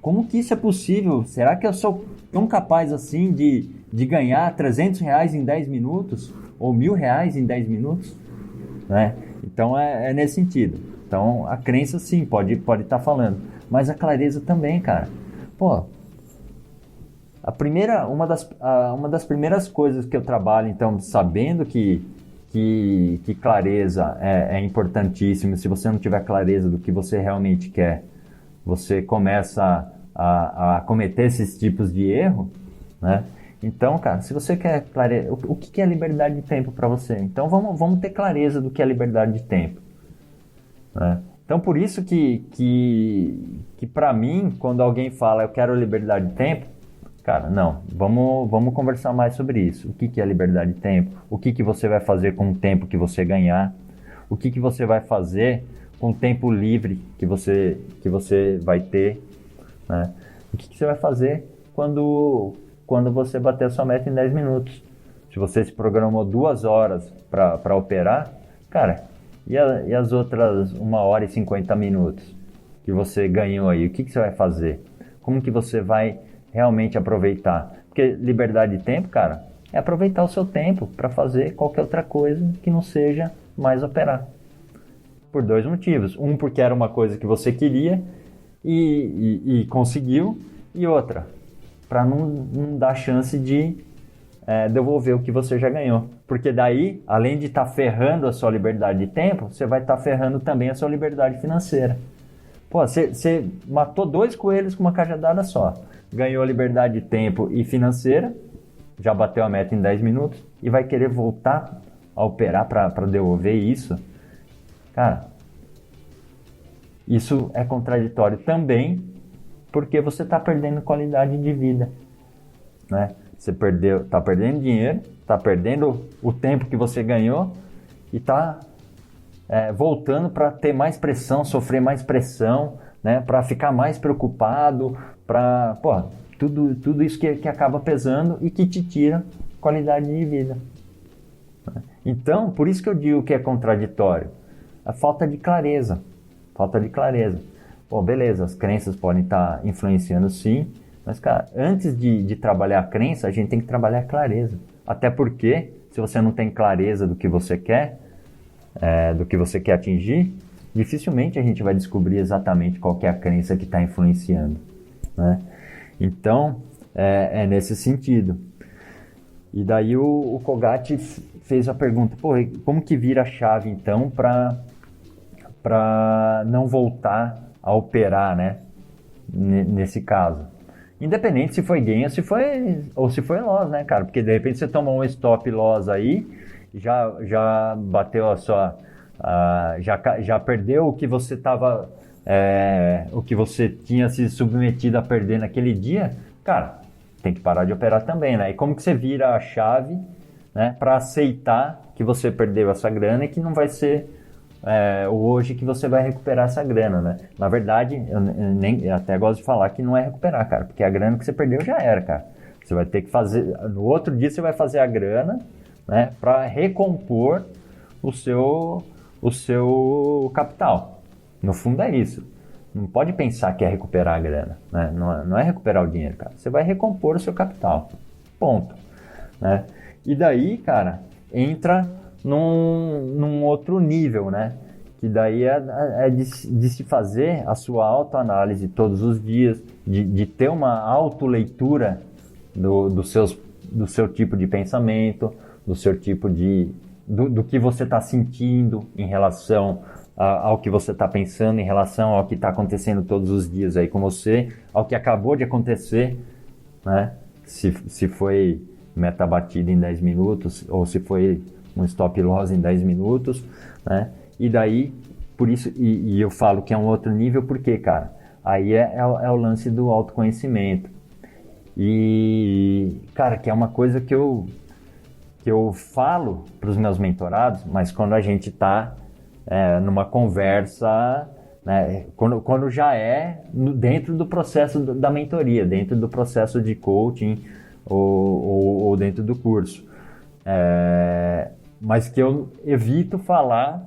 como que isso é possível? Será que eu sou tão capaz assim de ganhar R$300 em 10 minutos? Ou R$1.000 em 10 minutos? Né? Então é nesse sentido. Então a crença sim, pode estar falando. Mas a clareza também, cara. Pô, uma das primeiras coisas que eu trabalho, então, sabendo que clareza é importantíssimo. Se você não tiver clareza do que você realmente quer, você começa a cometer esses tipos de erro, né? Então, cara, se você quer clareza, o que é liberdade de tempo para você? Então, vamos ter clareza do que é liberdade de tempo, né? Então, por isso que para mim, quando alguém fala eu quero liberdade de tempo, cara, não, vamos conversar mais sobre isso. O que é liberdade de tempo? O que você vai fazer com o tempo que você ganhar? O que você vai fazer com o tempo livre que você vai ter, né? O que você vai fazer quando você bater a sua meta em 10 minutos? Se você se programou 2 horas para operar, cara, e as outras 1 hora e 50 minutos que você ganhou aí? O que você vai fazer? Como que você vai realmente aproveitar? Porque liberdade de tempo, cara, é aproveitar o seu tempo para fazer qualquer outra coisa que não seja mais operar. Por 2 motivos. Um, porque era uma coisa que você queria e conseguiu. E outra, para não dar chance de devolver o que você já ganhou. Porque daí, além de estar ferrando a sua liberdade de tempo, você vai estar ferrando também a sua liberdade financeira. Pô, você matou 2 coelhos com uma cajadada só. Ganhou a liberdade de tempo e financeira, já bateu a meta em 10 minutos e vai querer voltar a operar para devolver isso. Cara, isso é contraditório também, porque você está perdendo qualidade de vida, né? Você está perdendo dinheiro, está perdendo o tempo que você ganhou e está voltando para ter mais pressão, sofrer mais pressão, né? Para ficar mais preocupado, para tudo isso que acaba pesando e que te tira qualidade de vida. Então, por isso que eu digo que é contraditório. A falta de clareza. Pô, beleza, as crenças podem estar influenciando sim, mas, cara, antes de trabalhar a crença, a gente tem que trabalhar a clareza. Até porque, se você não tem clareza do que você quer atingir, dificilmente a gente vai descobrir exatamente qual que é a crença que está influenciando, né? Então, é nesse sentido. E daí o Kogati fez a pergunta, pô, como que vira a chave, então, para não voltar a operar, né? Nesse caso. Independente se foi gain ou se foi loss, né, cara? Porque de repente você toma um stop loss aí, já bateu a sua... já perdeu o que você estava... o que você tinha se submetido a perder naquele dia, cara, tem que parar de operar também, né? E como que você vira a chave, né, para aceitar que você perdeu essa grana e que não vai ser hoje que você vai recuperar essa grana, né? Na verdade, eu até gosto de falar que não é recuperar, cara, porque a grana que você perdeu já era, cara. Você vai ter que fazer, no outro dia você vai fazer a grana, né, para recompor o seu capital. No fundo é isso. Não pode pensar que é recuperar a grana, né? Não é recuperar o dinheiro, cara. Você vai recompor o seu capital. Ponto. Né? E daí, cara, entra num outro nível, né? Que daí é de se fazer a sua autoanálise todos os dias, de ter uma autoleitura do seu tipo de pensamento, do seu tipo do que você está sentindo em relação ao que você está pensando, em relação ao que está acontecendo todos os dias aí com você, ao que acabou de acontecer, né? Se foi meta batida em 10 minutos ou se foi um stop loss em 10 minutos, né? E daí, por isso, e eu falo que é um outro nível, porque, cara, aí é o lance do autoconhecimento. E, cara, que é uma coisa que eu falo para os meus mentorados, mas quando a gente está numa conversa, né, quando já dentro do processo da mentoria, dentro do processo de coaching ou dentro do curso. Mas que eu evito falar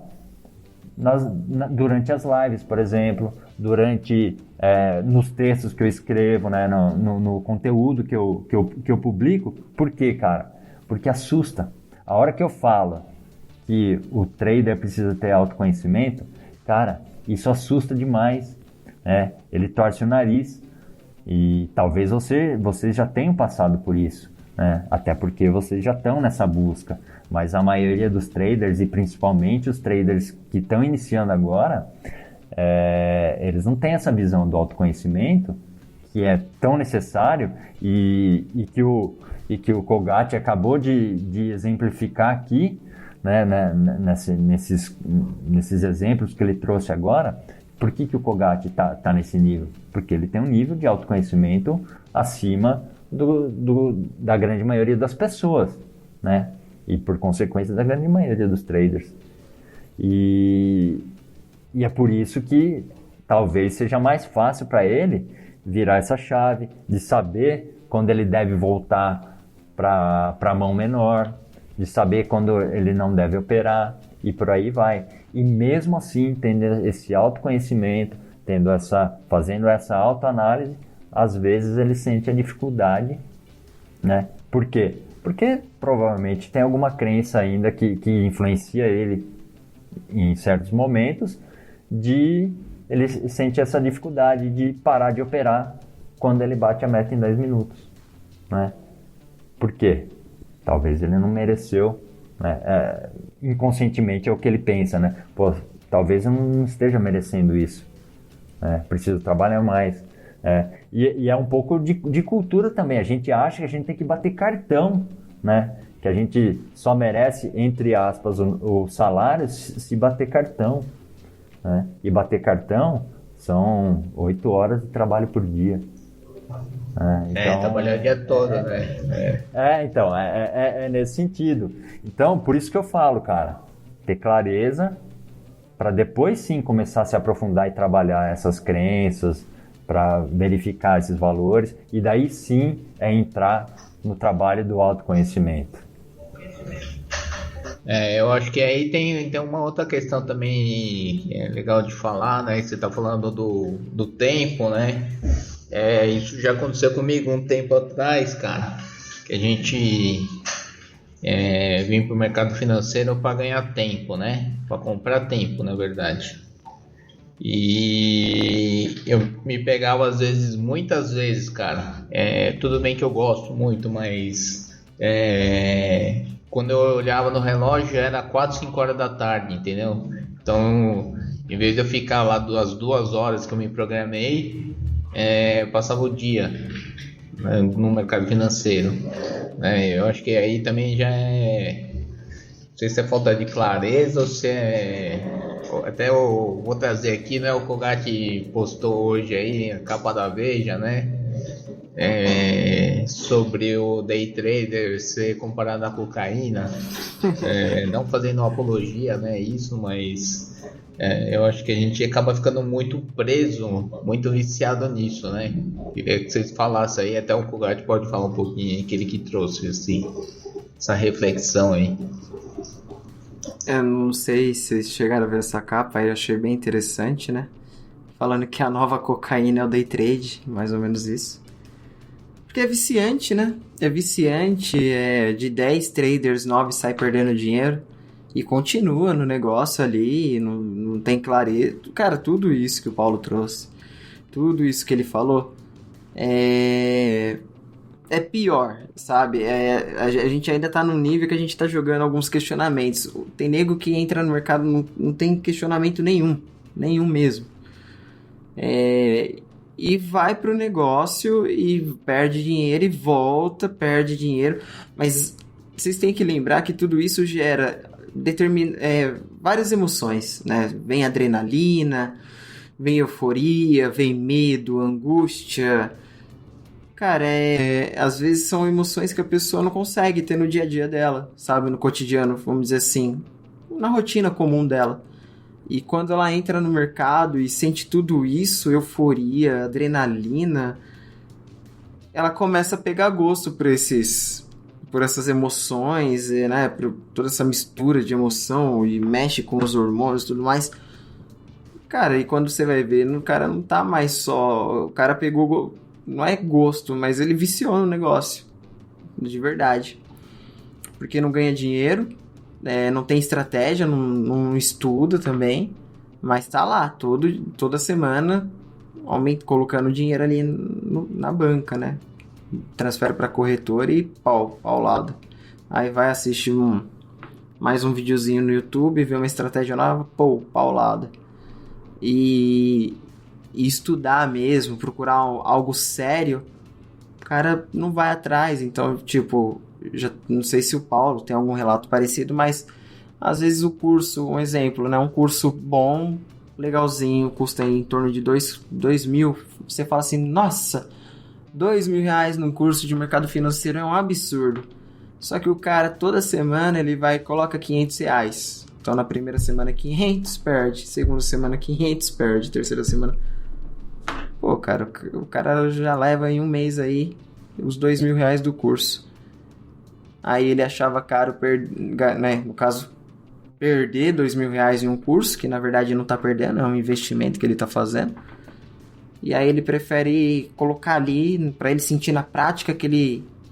durante as lives, por exemplo, durante nos textos que eu escrevo, né, no conteúdo que eu publico. Por quê, cara? Porque assusta. A hora que eu falo que o trader precisa ter autoconhecimento, cara, isso assusta demais, né? Ele torce o nariz e talvez vocês já tenham passado por isso, né? Até porque vocês já estão nessa busca, mas a maioria dos traders, e principalmente os traders que estão iniciando agora, eles não têm essa visão do autoconhecimento que é tão necessário e que o Kogati acabou de exemplificar aqui, né, nesses exemplos que ele trouxe agora. Por que o Kogati tá nesse nível? Porque ele tem um nível de autoconhecimento acima da grande maioria das pessoas, né? E por consequência da grande maioria dos traders. E é por isso que talvez seja mais fácil para ele virar essa chave de saber quando ele deve voltar para a mão menor, de saber quando ele não deve operar, e por aí vai. E mesmo assim, tendo esse autoconhecimento, fazendo essa autoanálise, às vezes ele sente a dificuldade, né? Por quê? Porque provavelmente tem alguma crença ainda que influencia ele em certos momentos, ele sente essa dificuldade de parar de operar quando ele bate a meta em 10 minutos, né? Por quê? Talvez ele não mereceu, né? Inconscientemente é o que ele pensa, né? Pô, talvez eu não esteja merecendo isso, né? Preciso trabalhar mais. E é um pouco de cultura também. A gente acha que a gente tem que bater cartão, né? Que a gente só merece, entre aspas, o salário se bater cartão, né? E bater cartão são 8 horas de trabalho por dia. Então, trabalhar o dia todo, né? Então, é nesse sentido. Então, por isso que eu falo, cara, ter clareza para depois sim começar a se aprofundar e trabalhar essas crenças, para verificar esses valores, e daí sim entrar no trabalho do autoconhecimento. Eu acho que aí tem uma outra questão também que é legal de falar, né? Você está falando do tempo, né? Isso já aconteceu comigo um tempo atrás, cara, que a gente vim para o mercado financeiro para ganhar tempo, né? Para comprar tempo, na verdade. E eu me pegava muitas vezes, cara. Tudo bem que eu gosto muito, mas quando eu olhava no relógio já era 4, 5 horas da tarde, entendeu? Então, em vez de eu ficar lá as 2 horas que eu me programei, eu passava o dia, né, no mercado financeiro. Eu acho que aí também já não sei se é falta de clareza ou se até eu vou trazer aqui, né? O Kogati postou hoje aí a capa da Veja, né? Sobre o day trader ser comparado à cocaína, não fazendo apologia, né? Isso, mas eu acho que a gente acaba ficando muito preso, muito viciado nisso, né? Queria que vocês falassem aí, até o Kogati pode falar um pouquinho, aquele que trouxe essa reflexão aí. Eu não sei se vocês chegaram a ver essa capa aí, eu achei bem interessante, né? Falando que a nova cocaína é o day trade, mais ou menos isso. Porque é viciante, né? É viciante, de 10 traders, 9 sai perdendo dinheiro e continua no negócio ali, não tem clareza. Cara, tudo isso que o Paulo trouxe, tudo isso que ele falou, é pior, sabe? A gente ainda tá num nível que a gente tá jogando alguns questionamentos. Tem nego que entra no mercado, não tem questionamento nenhum mesmo. E vai pro negócio e perde dinheiro e volta, perde dinheiro. Mas vocês têm que lembrar que tudo isso gera várias emoções, né? Vem adrenalina, vem euforia, vem medo, angústia. Cara, às vezes são emoções que a pessoa não consegue ter no dia a dia dela, sabe? No cotidiano, vamos dizer assim, na rotina comum dela. E quando ela entra no mercado e sente tudo isso, euforia, adrenalina, ela começa a pegar gosto por essas emoções, né? Por toda essa mistura de emoção e mexe com os hormônios e tudo mais. Cara, e quando você vai ver, o cara não tá mais só... O cara pegou... Não é gosto, mas ele viciou no negócio. De verdade. Porque não ganha dinheiro, não tem estratégia, não estuda também. Mas tá lá, toda semana, colocando dinheiro ali na banca, né? Transfere pra corretora e paulada. Aí vai assistir mais um videozinho no YouTube, vê uma estratégia nova, paulada. E estudar mesmo, procurar algo sério, o cara não vai atrás. Então, tipo, já não sei se o Paulo tem algum relato parecido, mas às vezes o curso, um exemplo, né? Um curso bom, legalzinho, custa em torno de 2.000. Você fala assim, nossa, R$2.000 num curso de mercado financeiro é um absurdo. Só que o cara, toda semana, ele vai e coloca R$500. Então, na primeira semana, 500, perde. Segunda semana, 500, perde. Terceira semana... Pô, cara, o cara já leva em um mês aí os R$2.000 do curso. Aí ele achava caro, né, no caso, perder R$2.000 em um curso, que na verdade não tá perdendo, é um investimento que ele tá fazendo. E aí ele prefere colocar ali, pra ele sentir na prática, que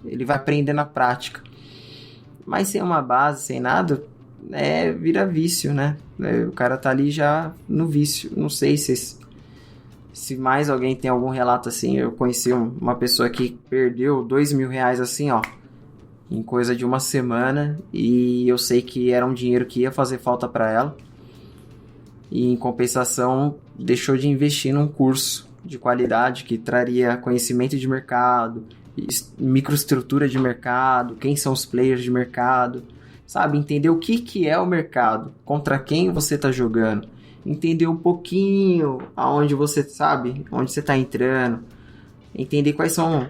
ele vai aprender na prática. Mas sem uma base, sem nada, vira vício, né? O cara tá ali já no vício. Não sei se mais alguém tem algum relato assim. Eu conheci uma pessoa que perdeu R$2.000 assim, ó, em coisa de uma semana, e eu sei que era um dinheiro que ia fazer falta para ela, e em compensação deixou de investir num curso de qualidade que traria conhecimento de mercado, microestrutura de mercado, quem são os players de mercado, sabe? Entender o que é o mercado, contra quem você está jogando, entender um pouquinho aonde você sabe, onde você está entrando, entender quais são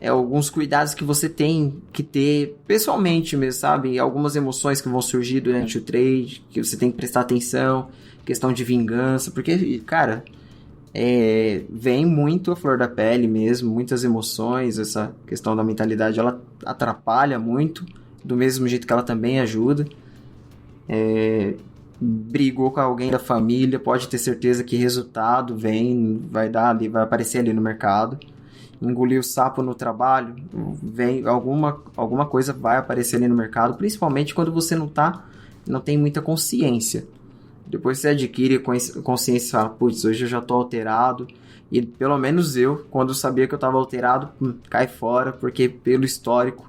alguns cuidados que você tem que ter pessoalmente mesmo, sabe? Algumas emoções que vão surgir durante o trade, que você tem que prestar atenção, questão de vingança, porque, cara, vem muito a flor da pele mesmo, muitas emoções, essa questão da mentalidade, ela atrapalha muito, do mesmo jeito que ela também ajuda. Brigou com alguém da família, pode ter certeza que resultado vai aparecer ali no mercado. Engoliu o sapo no trabalho, vem alguma coisa vai aparecer ali no mercado, principalmente quando você não tem muita consciência. Depois você adquire consciência e fala, putz, hoje eu já tô alterado. E pelo menos eu, quando eu sabia que eu tava alterado, cai fora, porque pelo histórico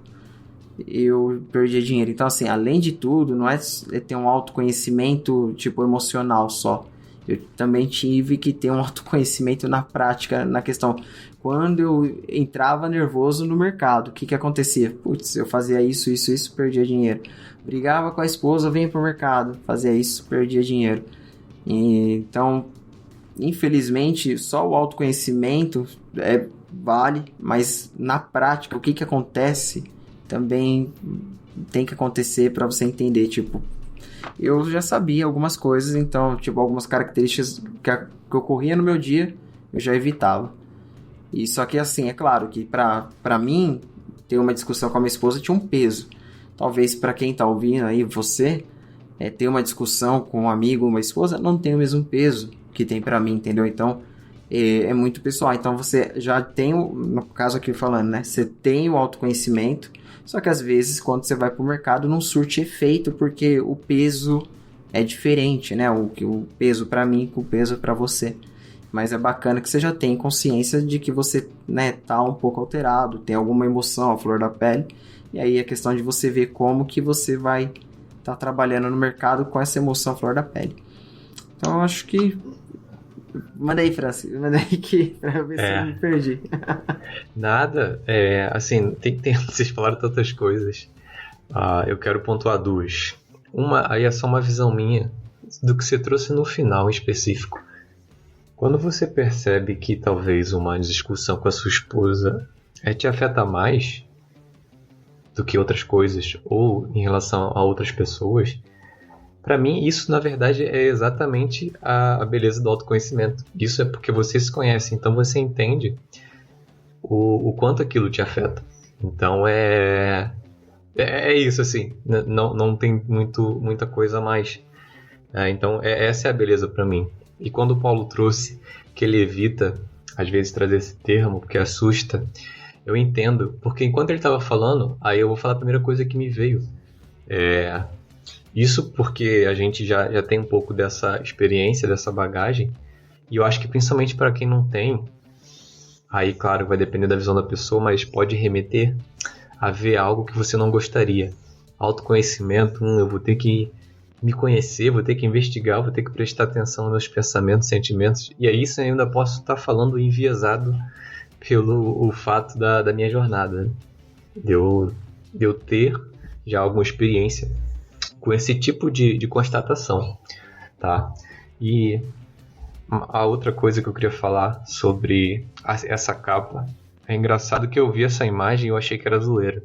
eu perdi dinheiro. Então, assim, além de tudo, não é ter um autoconhecimento tipo emocional só. Eu também tive que ter um autoconhecimento na prática, na questão. Quando eu entrava nervoso no mercado, o que acontecia? Putz, eu fazia isso, perdia dinheiro. Brigava com a esposa, vinha pro mercado, fazia isso, perdia dinheiro. Então, infelizmente, só o autoconhecimento vale, mas na prática, o que acontece também tem que acontecer para você entender, tipo... Eu já sabia algumas coisas, então, tipo, algumas características que ocorriam no meu dia, eu já evitava. E só que, assim, é claro que pra mim, ter uma discussão com a minha esposa tinha um peso. Talvez pra quem tá ouvindo aí, você, ter uma discussão com um amigo ou uma esposa, não tem o mesmo peso que tem pra mim, entendeu? Então, é muito pessoal. Então, você já tem, no caso aqui falando, né? Você tem o autoconhecimento, só que às vezes, quando você vai pro mercado, não surte efeito, porque o peso é diferente, né? O peso pra mim com o peso pra você. Mas é bacana que você já tem consciência de que você, né, tá um pouco alterado, tem alguma emoção à flor da pele. E aí é questão de você ver como que você vai estar trabalhando no mercado com essa emoção à flor da pele. Então, eu acho que... Manda aí, Francis. Manda aí pra ver se eu me perdi. Nada. Assim, vocês falaram tantas coisas. Eu quero pontuar duas. Uma, aí é só uma visão minha do que você trouxe no final específico. Quando você percebe que talvez uma discussão com a sua esposa te afeta mais do que outras coisas, ou em relação a outras pessoas, para mim isso na verdade é exatamente a beleza do autoconhecimento. Isso é porque você se conhece, então você entende o quanto aquilo te afeta. Então é isso, assim, não tem muita coisa a mais. Então essa é a beleza para mim. E quando o Paulo trouxe que ele evita, às vezes, trazer esse termo, porque assusta, eu entendo. Porque enquanto ele estava falando, aí eu vou falar a primeira coisa que me veio. Isso porque a gente já tem um pouco dessa experiência, dessa bagagem. E eu acho que principalmente para quem não tem, aí, claro, vai depender da visão da pessoa, mas pode remeter a ver algo que você não gostaria. Autoconhecimento, eu vou ter que me conhecer, vou ter que investigar, vou ter que prestar atenção nos meus pensamentos, sentimentos. E aí isso eu ainda posso estar falando enviesado pelo o fato da minha jornada. Né? De eu ter já alguma experiência com esse tipo de constatação. Tá? E a outra coisa que eu queria falar sobre essa capa, é engraçado que eu vi essa imagem e eu achei que era zoeira.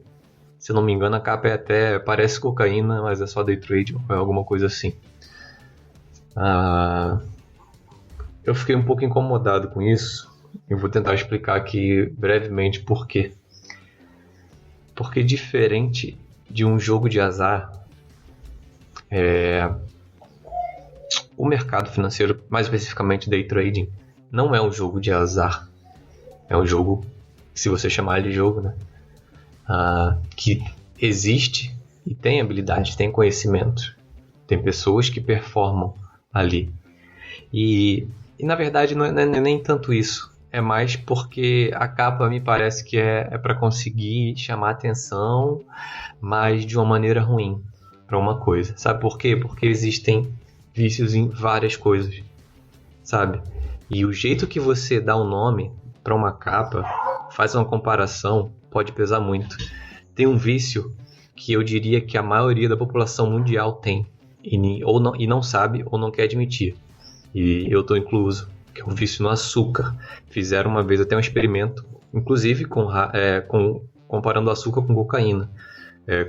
Se eu não me engano, a capa parece cocaína, mas é só day trade ou alguma coisa assim. Eu fiquei um pouco incomodado com isso. Eu vou tentar explicar aqui brevemente por quê. Porque diferente de um jogo de azar, o mercado financeiro, mais especificamente day trading, não é um jogo de azar. É um jogo, se você chamar ele de jogo, né? Que existe e tem habilidade, tem conhecimento. Tem pessoas que performam ali. E na verdade não é nem tanto isso. É mais porque a capa me parece que é para conseguir chamar atenção, mas de uma maneira ruim para uma coisa. Sabe por quê? Porque existem vícios em várias coisas, sabe? E o jeito que você dá um nome para uma capa, faz uma comparação, pode pesar muito. Tem um vício que eu diria que a maioria da população mundial tem e não sabe ou não quer admitir. E eu estou incluso, que é o vício no açúcar. Fizeram uma vez até um experimento, inclusive comparando açúcar com cocaína.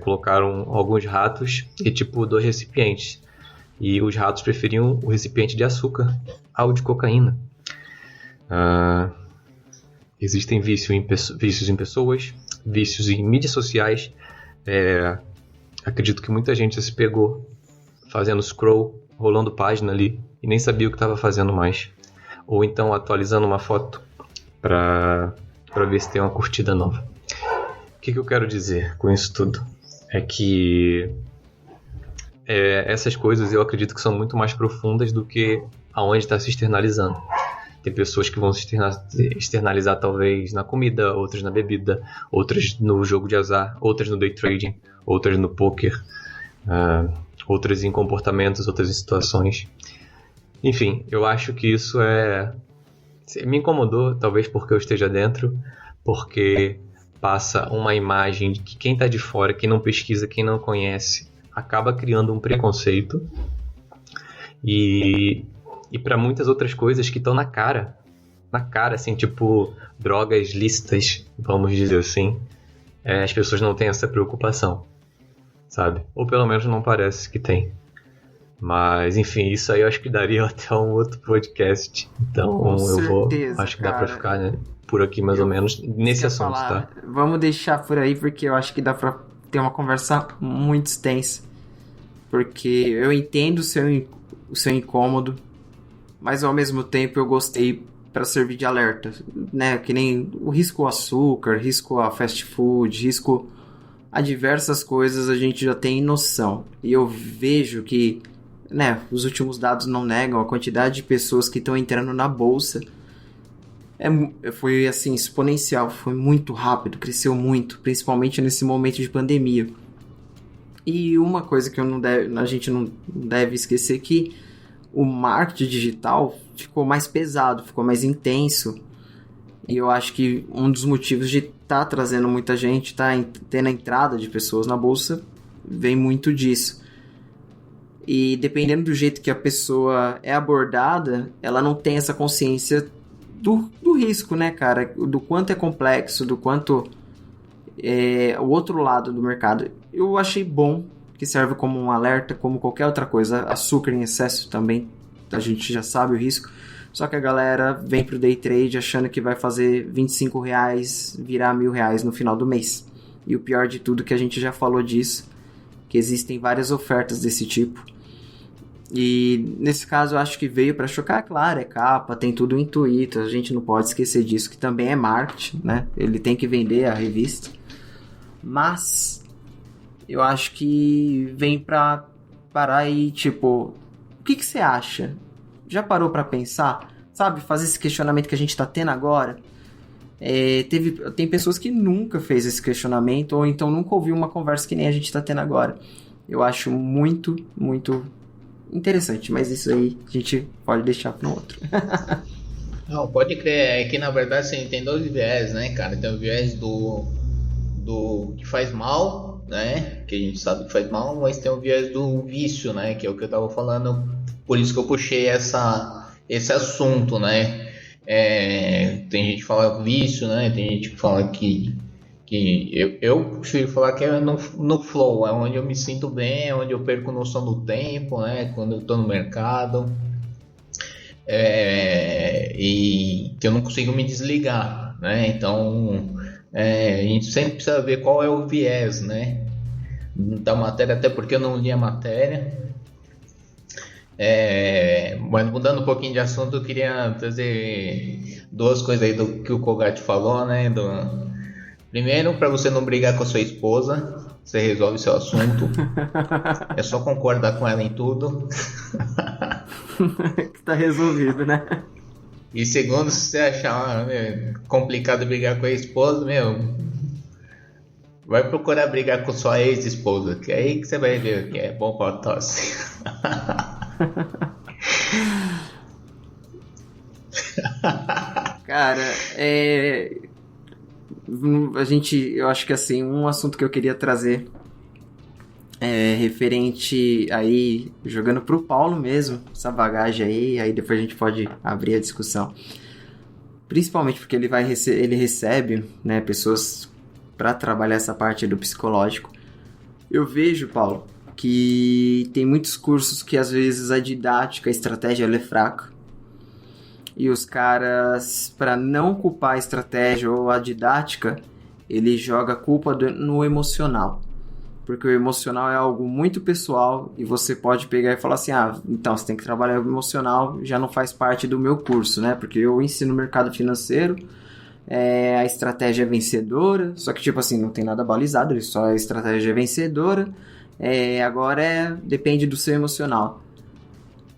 Colocaram alguns ratos e 2 recipientes. E os ratos preferiam o recipiente de açúcar ao de cocaína. Existem vícios em pessoas, vícios em mídias sociais. Acredito que muita gente se pegou fazendo scroll, rolando página ali e nem sabia o que estava fazendo mais. Ou então atualizando uma foto para ver se tem uma curtida nova. O que eu quero dizer com isso tudo? É que essas coisas eu acredito que são muito mais profundas do que aonde está se externalizando. Tem pessoas que vão se externalizar talvez na comida, outras na bebida, outras no jogo de azar, outras no day trading, outras no poker, outras em comportamentos, outras em situações. Enfim, eu acho que isso me incomodou, talvez porque eu esteja dentro, porque passa uma imagem de que quem está de fora, quem não pesquisa, quem não conhece, acaba criando um preconceito. E para muitas outras coisas que estão na cara, assim, tipo drogas lícitas, vamos dizer assim, as pessoas não têm essa preocupação, sabe? Ou pelo menos não parece que tem. Mas, enfim, isso aí eu acho que daria até um outro podcast. Então Com certeza, acho que dá pra ficar, né, por aqui mais ou menos nesse assunto, tá? Vamos deixar por aí, porque eu acho que dá pra ter uma conversa muito extensa. Porque eu entendo o seu incômodo, mas ao mesmo tempo eu gostei para servir de alerta, né? Que nem o risco ao açúcar, risco a fast food, risco a diversas coisas a gente já tem noção. E eu vejo que, né, os últimos dados não negam a quantidade de pessoas que estão entrando na bolsa. Foi assim, exponencial, foi muito rápido, cresceu muito, principalmente nesse momento de pandemia. E uma coisa que a gente não deve esquecer é que o marketing digital ficou mais pesado, ficou mais intenso. E eu acho que um dos motivos de estar trazendo muita gente, tendo a entrada de pessoas na bolsa, vem muito disso. E dependendo do jeito que a pessoa é abordada, ela não tem essa consciência do risco, né, cara? Do quanto é complexo, do quanto é o outro lado do mercado. Eu achei bom, que serve como um alerta, como qualquer outra coisa. Açúcar em excesso também, a gente já sabe o risco. Só que a galera vem pro day trade achando que vai fazer R$25 virar R$1.000 no final do mês. E o pior de tudo, que a gente já falou disso, que existem várias ofertas desse tipo. E nesse caso eu acho que veio para chocar, claro, é capa, tem tudo o intuito, a gente não pode esquecer disso, que também é marketing, né? Ele tem que vender a revista. Mas eu acho que vem pra parar e, tipo, o que você acha? Já parou pra pensar? Sabe, fazer esse questionamento que a gente tá tendo agora? Tem pessoas que nunca fez esse questionamento, ou então nunca ouviu uma conversa que nem a gente tá tendo agora. Eu acho muito, muito interessante, mas isso aí a gente pode deixar para um outro. Não, pode crer, é que na verdade assim, tem dois viés, né, cara? Tem o viés do que faz mal, né? Que a gente sabe que faz mal, mas tem o viés do vício, né? Que é o que eu tava falando, por isso que eu puxei esse assunto, né? Tem gente que fala vício, né? Tem gente que fala que eu prefiro falar que é no flow, é onde eu me sinto bem, é onde eu perco noção do tempo, né? Quando eu tô no mercado, e que eu não consigo me desligar, né? Então, a gente sempre precisa ver qual é o viés, né? Da matéria, até porque eu não li a matéria. Mas mudando um pouquinho de assunto, eu queria trazer duas coisas aí do que o Kogat falou, né? Primeiro, para você não brigar com a sua esposa, você resolve seu assunto. É só concordar com ela em tudo. Que tá resolvido, né? E segundo, se você achar complicado brigar com a esposa, vai procurar brigar com sua ex-esposa, que é aí que você vai ver o que é bom pra tosse. Cara, eu acho que assim, um assunto que eu queria trazer referente aí, jogando pro Paulo mesmo, essa bagagem aí depois a gente pode abrir a discussão. Principalmente porque ele recebe, né, pessoas para trabalhar essa parte do psicológico. Eu vejo, Paulo, que tem muitos cursos que às vezes a didática, a estratégia ela é fraca. E os caras, para não culpar a estratégia ou a didática, ele joga a culpa no emocional. Porque o emocional é algo muito pessoal e você pode pegar e falar assim, então você tem que trabalhar o emocional, já não faz parte do meu curso, né? Porque eu ensino mercado financeiro, a estratégia é vencedora, só que tipo assim, não tem nada balizado, ele só a estratégia é vencedora, agora depende do seu emocional.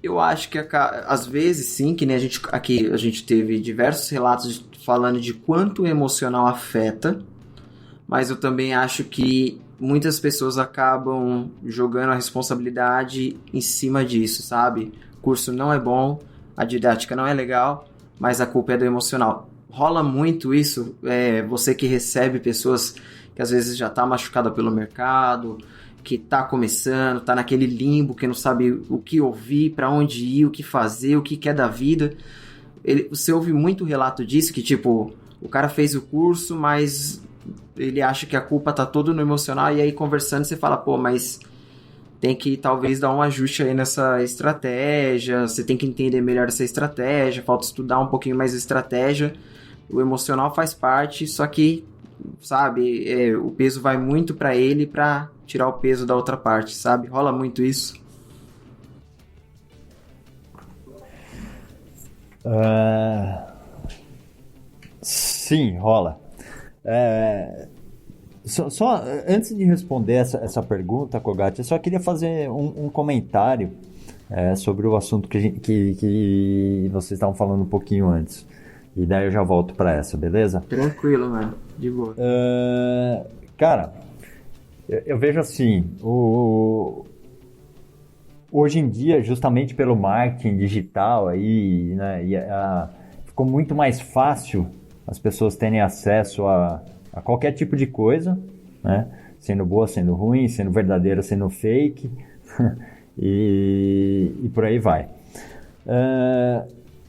Eu acho que às vezes sim, que nem a gente teve diversos relatos falando de quanto o emocional afeta, mas eu também acho que muitas pessoas acabam jogando a responsabilidade em cima disso, sabe? O curso não é bom, a didática não é legal, mas a culpa é do emocional. Rola muito isso, você que recebe pessoas que às vezes já tá machucada pelo mercado, que tá começando, tá naquele limbo, que não sabe o que ouvir, para onde ir, o que fazer, o que quer da vida. Você ouve muito relato disso, que tipo, o cara fez o curso, mas ele acha que a culpa tá toda no emocional, e aí conversando você fala, mas tem que talvez dar um ajuste aí nessa estratégia, você tem que entender melhor essa estratégia, falta estudar um pouquinho mais a estratégia, o emocional faz parte, só que, sabe, o peso vai muito pra ele pra tirar o peso da outra parte, sabe? Rola muito isso. Sim, rola. Só antes de responder essa pergunta, Kogat, eu só queria fazer um comentário sobre o assunto que vocês estavam falando um pouquinho antes. E daí eu já volto para essa, beleza? Tranquilo, mano. De boa. Cara, eu vejo assim, hoje em dia, justamente pelo marketing digital aí, né, ficou muito mais fácil as pessoas terem acesso a qualquer tipo de coisa, né? Sendo boa, sendo ruim, sendo verdadeira, sendo fake, e por aí vai.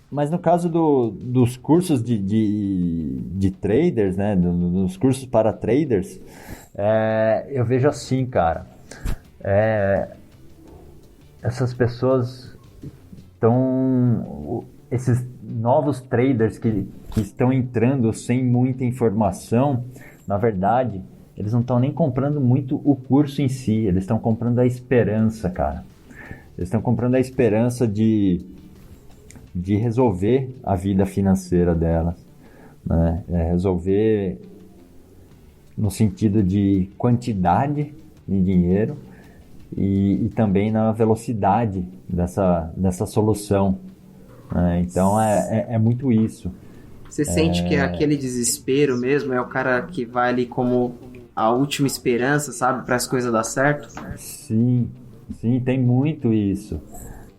Mas no caso dos cursos de traders, né? Dos cursos para traders, eu vejo assim, cara. Essas pessoas esses novos traders que estão entrando sem muita informação, na verdade, eles não estão nem comprando muito o curso em si, eles estão comprando a esperança, cara. Eles estão comprando a esperança de resolver a vida financeira delas, né? Resolver no sentido de quantidade de dinheiro e também na velocidade dessa solução, né? Então é muito isso. Você sente que é aquele desespero mesmo, é o cara que vai ali como a última esperança, sabe, para as coisas dar certo? Sim, tem muito isso.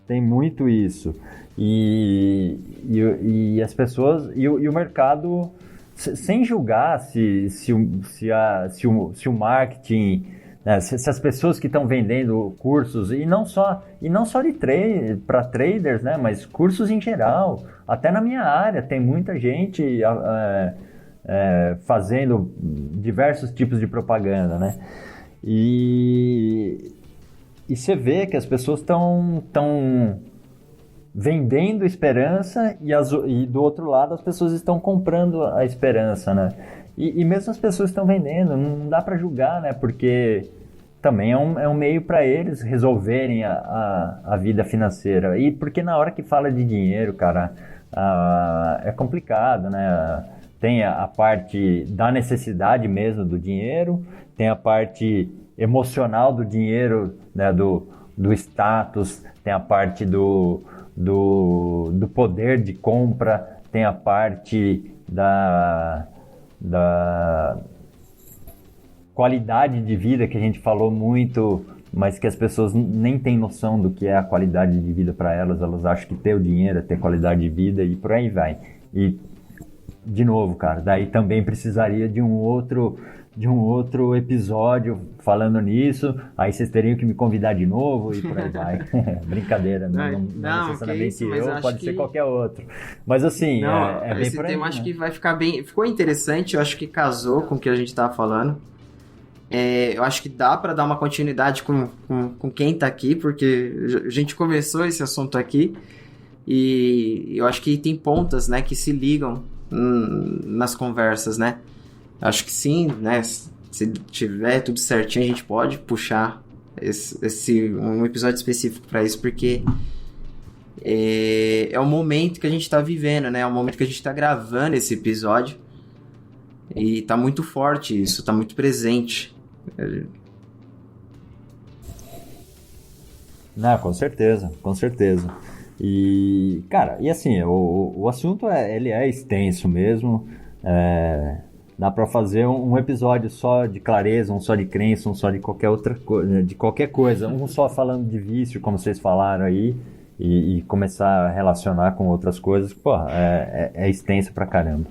Tem muito isso. E as pessoas e o mercado, sem julgar se o marketing, né, se as pessoas que estão vendendo cursos, e não só para traders, né, mas cursos em geral, até na minha área tem muita gente fazendo diversos tipos de propaganda, né? E você vê que as pessoas estão vendendo esperança e do outro lado as pessoas estão comprando a esperança, né? E mesmo as pessoas estão vendendo, não dá para julgar, né? Porque também é um meio para eles resolverem a vida financeira. E porque na hora que fala de dinheiro, cara, é complicado, né? Tem a parte da necessidade mesmo do dinheiro, tem a parte emocional do dinheiro, né? Do status, tem a parte do poder de compra, tem a parte da qualidade de vida que a gente falou muito, mas que as pessoas nem têm noção do que é a qualidade de vida para elas acham que ter o dinheiro é ter qualidade de vida e por aí vai. E, de novo, cara, daí também precisaria de um outro episódio falando nisso, aí vocês teriam que me convidar de novo e por aí vai. Brincadeira, não necessariamente isso, eu, pode ser qualquer outro. Mas assim, é bem esse por aí, tema né? acho que vai ficar bem... Ficou interessante, eu acho que casou com o que a gente estava falando. Eu acho que dá para dar uma continuidade com quem tá aqui, porque a gente começou esse assunto aqui e eu acho que tem pontas, né, que se ligam nas conversas, né? Acho que sim, né? Se tiver tudo certinho, a gente pode puxar um episódio específico para isso, porque é o momento que a gente está vivendo, né? É o momento que a gente está gravando esse episódio e tá muito forte isso, tá muito presente. Não, com certeza. E, cara, e assim, o assunto ele é extenso mesmo. Dá para fazer um episódio só de clareza, um só de crença, um só de qualquer outra coisa, de qualquer coisa, um só falando de vício, como vocês falaram aí, e começar a relacionar com outras coisas. Porra, é extenso pra caramba.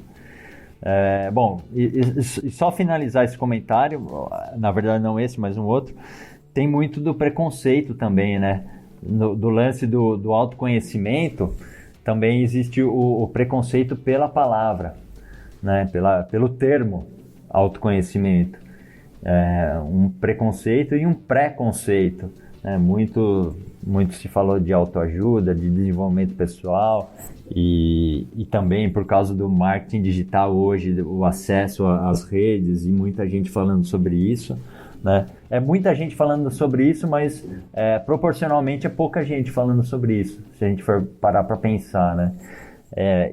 Bom, e só finalizar esse comentário, na verdade não esse, mas um outro, tem muito do preconceito também, né? Do lance do autoconhecimento, também existe o preconceito pela palavra, né? Pelo termo autoconhecimento. Um preconceito e um preconceito, né? Muito se falou de autoajuda, de desenvolvimento pessoal e também por causa do marketing digital hoje, o acesso às redes e muita gente falando sobre isso, né? Muita gente falando sobre isso, mas proporcionalmente é pouca gente falando sobre isso, se a gente for parar para pensar, né?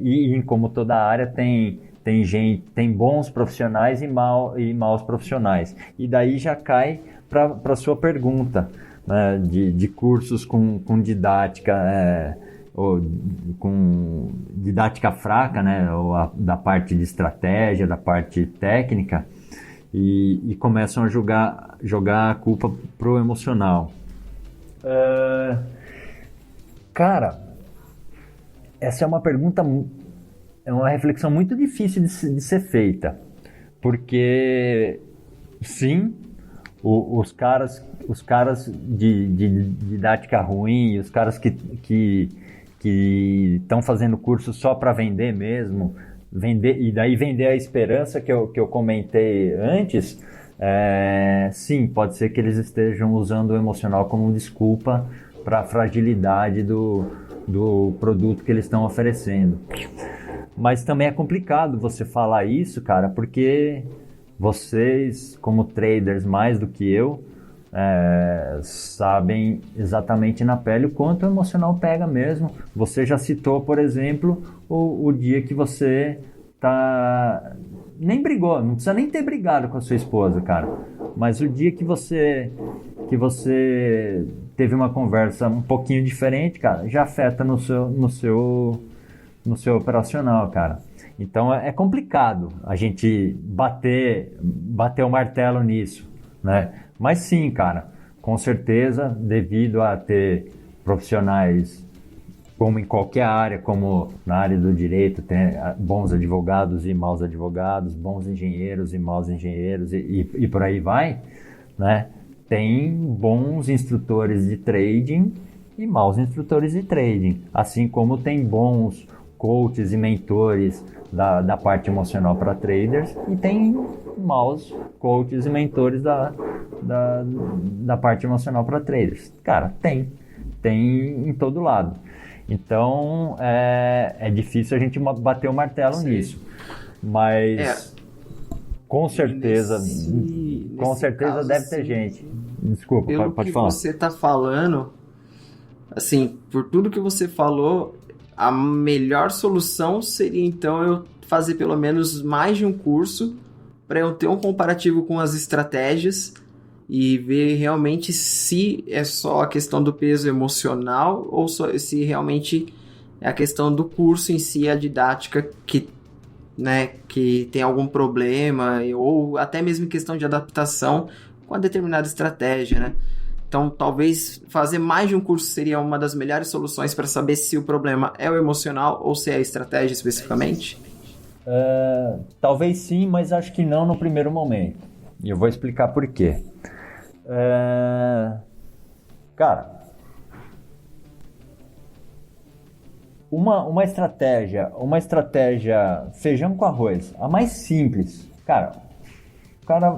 E como toda área tem bons profissionais e maus profissionais. E daí já cai para a sua pergunta, né, de cursos com didática, ou com didática fraca, né, ou da parte de estratégia, da parte técnica, e começam a jogar a culpa pro emocional. Cara, essa é uma pergunta, é uma reflexão muito difícil de ser feita, porque sim, os caras de didática ruim, os caras que estão fazendo curso só para vender mesmo, vender a esperança que eu comentei antes, sim, pode ser que eles estejam usando o emocional como desculpa para a fragilidade do produto que eles estão oferecendo. Mas também é complicado você falar isso, cara, porque vocês, como traders, mais do que eu, sabem exatamente na pele o quanto o emocional pega mesmo. Você já citou, por exemplo, o dia que você nem brigou, não precisa nem ter brigado com a sua esposa, cara, mas o dia que você teve uma conversa um pouquinho diferente, cara, já afeta no seu operacional, cara. Então é complicado a gente bater o martelo nisso, né? Mas sim, cara, com certeza, devido a ter profissionais como em qualquer área, como na área do direito, tem bons advogados e maus advogados, bons engenheiros e maus engenheiros e por aí vai, né? Tem bons instrutores de trading e maus instrutores de trading, assim como tem bons coaches e mentores da parte emocional para traders e tem maus coaches e mentores da parte emocional para traders. Cara, tem em todo lado. Então é difícil a gente bater o martelo Sim. nisso, mas com certeza caso, deve ter gente. Desculpa, pode falar. Pelo que você está falando, assim, por tudo que você falou, a melhor solução seria então eu fazer pelo menos mais de um curso para eu ter um comparativo com as estratégias e ver realmente se é só a questão do peso emocional ou se realmente é a questão do curso em si, a didática que tem algum problema ou até mesmo questão de adaptação com a determinada estratégia, né? Então, talvez fazer mais de um curso seria uma das melhores soluções para saber se o problema é o emocional ou se é a estratégia especificamente? Talvez sim, mas acho que não no primeiro momento. E eu vou explicar por quê. Cara, uma estratégia feijão com arroz, a mais simples. Cara,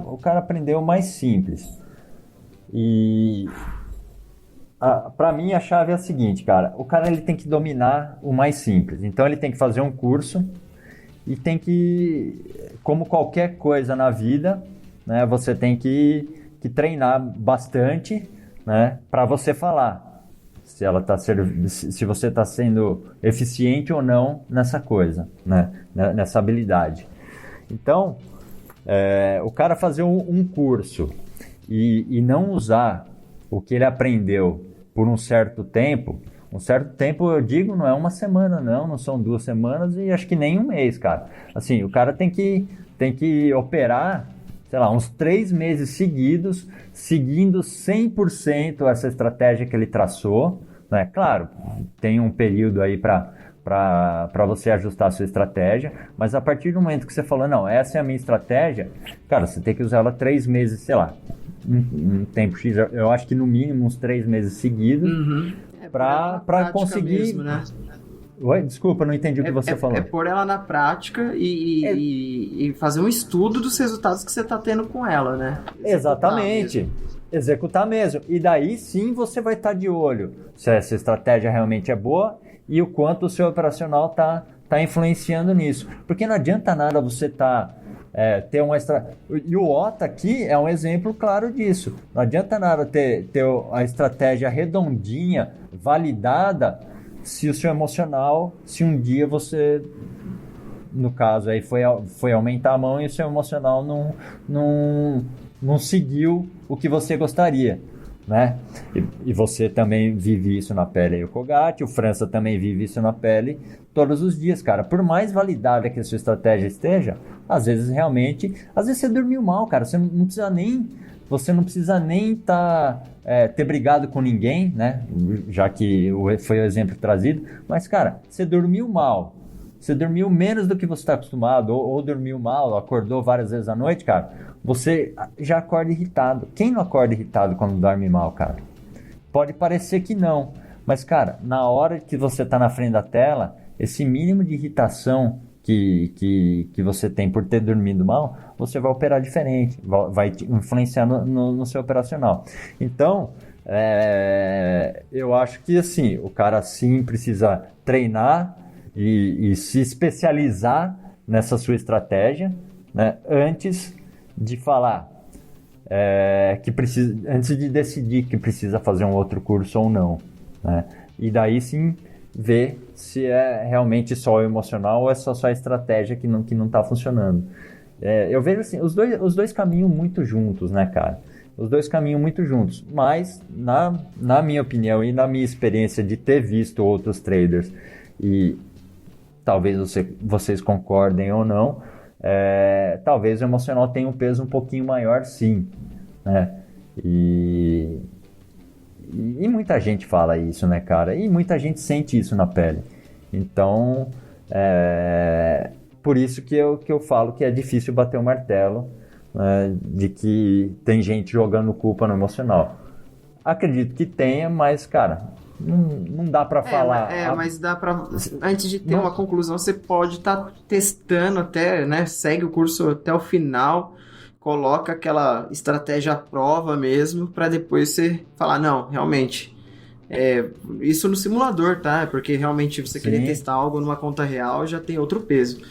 o cara aprendeu o mais simples. E para mim a chave é a seguinte, cara. O cara ele tem que dominar o mais simples. Então ele tem que fazer um curso e tem que, como qualquer coisa na vida, né, você tem que treinar bastante, né, para você falar se você está sendo eficiente ou não nessa coisa, né, nessa habilidade. Então, o cara fazer um curso e não usar o que ele aprendeu por um certo tempo eu digo, não é uma semana não são 2 semanas e acho que nem um mês, cara. Assim, o cara tem que operar, sei lá, uns 3 meses seguidos, seguindo 100% essa estratégia que ele traçou, né? Claro, tem um período aí para você ajustar a sua estratégia, mas a partir do momento que você falou, não, essa é a minha estratégia, cara, você tem que usar ela 3 meses, sei lá, um tempo X, eu acho que no mínimo uns 3 meses seguidos, para conseguir... Mesmo, né? Oi, desculpa, não entendi o que você falou. É pôr ela na prática e fazer um estudo dos resultados que você está tendo com ela, né? Exatamente. Executar mesmo. E daí sim você vai estar de olho se essa estratégia realmente é boa e o quanto o seu operacional tá influenciando nisso. Porque não adianta nada você ter uma estratégia. E o OTA aqui é um exemplo claro disso. Não adianta nada ter a estratégia redondinha, validada, se o seu emocional, se um dia você, no caso aí foi aumentar a mão e o seu emocional não seguiu o que você gostaria, né? E você também vive isso na pele aí, o Kogati, o França também vive isso na pele todos os dias, cara. Por mais validada que a sua estratégia esteja, às vezes você dormiu mal, cara. Você não precisa nem ter brigado com ninguém, né? Já que foi o exemplo trazido. Mas, cara, você dormiu mal. Você dormiu menos do que você está acostumado, ou dormiu mal, acordou várias vezes à noite, cara. Você já acorda irritado. Quem não acorda irritado quando dorme mal, cara? Pode parecer que não. Mas, cara, na hora que você está na frente da tela, esse mínimo de irritação que você tem por ter dormido mal, você vai operar diferente, vai te influenciar no seu operacional. Então, eu acho que assim, o cara sim precisa treinar e se especializar nessa sua estratégia, né, antes de falar, que precisa, antes de decidir que precisa fazer um outro curso ou não, né? E daí sim ver se é realmente só o emocional ou é só a estratégia que não está funcionando. Eu vejo assim, os dois caminham muito juntos, né, cara? Os dois caminham muito juntos, mas na minha opinião e na minha experiência de ter visto outros traders, e talvez vocês concordem ou não, talvez o emocional tenha um peso um pouquinho maior, sim, né? E muita gente fala isso, né, cara? E muita gente sente isso na pele. Então, por isso que eu falo que é difícil bater o martelo, né, de que tem gente jogando culpa no emocional. Acredito que tenha, mas, cara, não dá pra falar. Mas dá pra... Antes de ter uma conclusão, você pode estar testando até, né? Segue o curso até o final, coloca aquela estratégia à prova mesmo, pra depois você falar, não, realmente... isso no simulador, tá? Porque realmente você querer testar algo numa conta real já tem outro peso.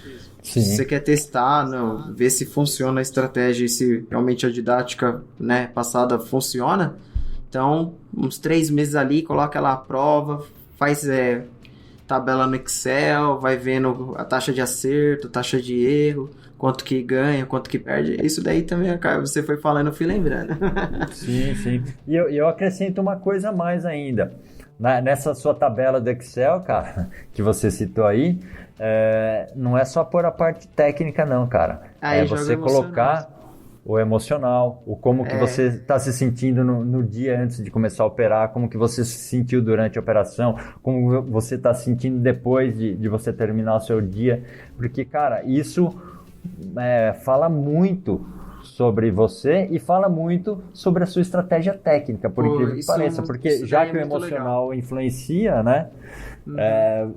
Sim. Se você quer testar, ver se funciona a estratégia e se realmente a didática, né, passada funciona, então uns 3 meses ali, coloca lá a prova, faz tabela no Excel, vai vendo a taxa de acerto, taxa de erro, quanto que ganha, quanto que perde. Isso daí também, cara, você foi falando, eu fui lembrando. Sim. E eu acrescento uma coisa a mais ainda. Nessa sua tabela do Excel, cara, que você citou aí, não é só pôr a parte técnica, não, cara. Aí você colocar o emocional, o como que você está se sentindo no dia antes de começar a operar, como que você se sentiu durante a operação, como você está se sentindo depois de você terminar o seu dia. Porque, cara, isso fala muito sobre você e fala muito sobre a sua estratégia técnica, por incrível que pareça, porque já que o emocional influencia, né,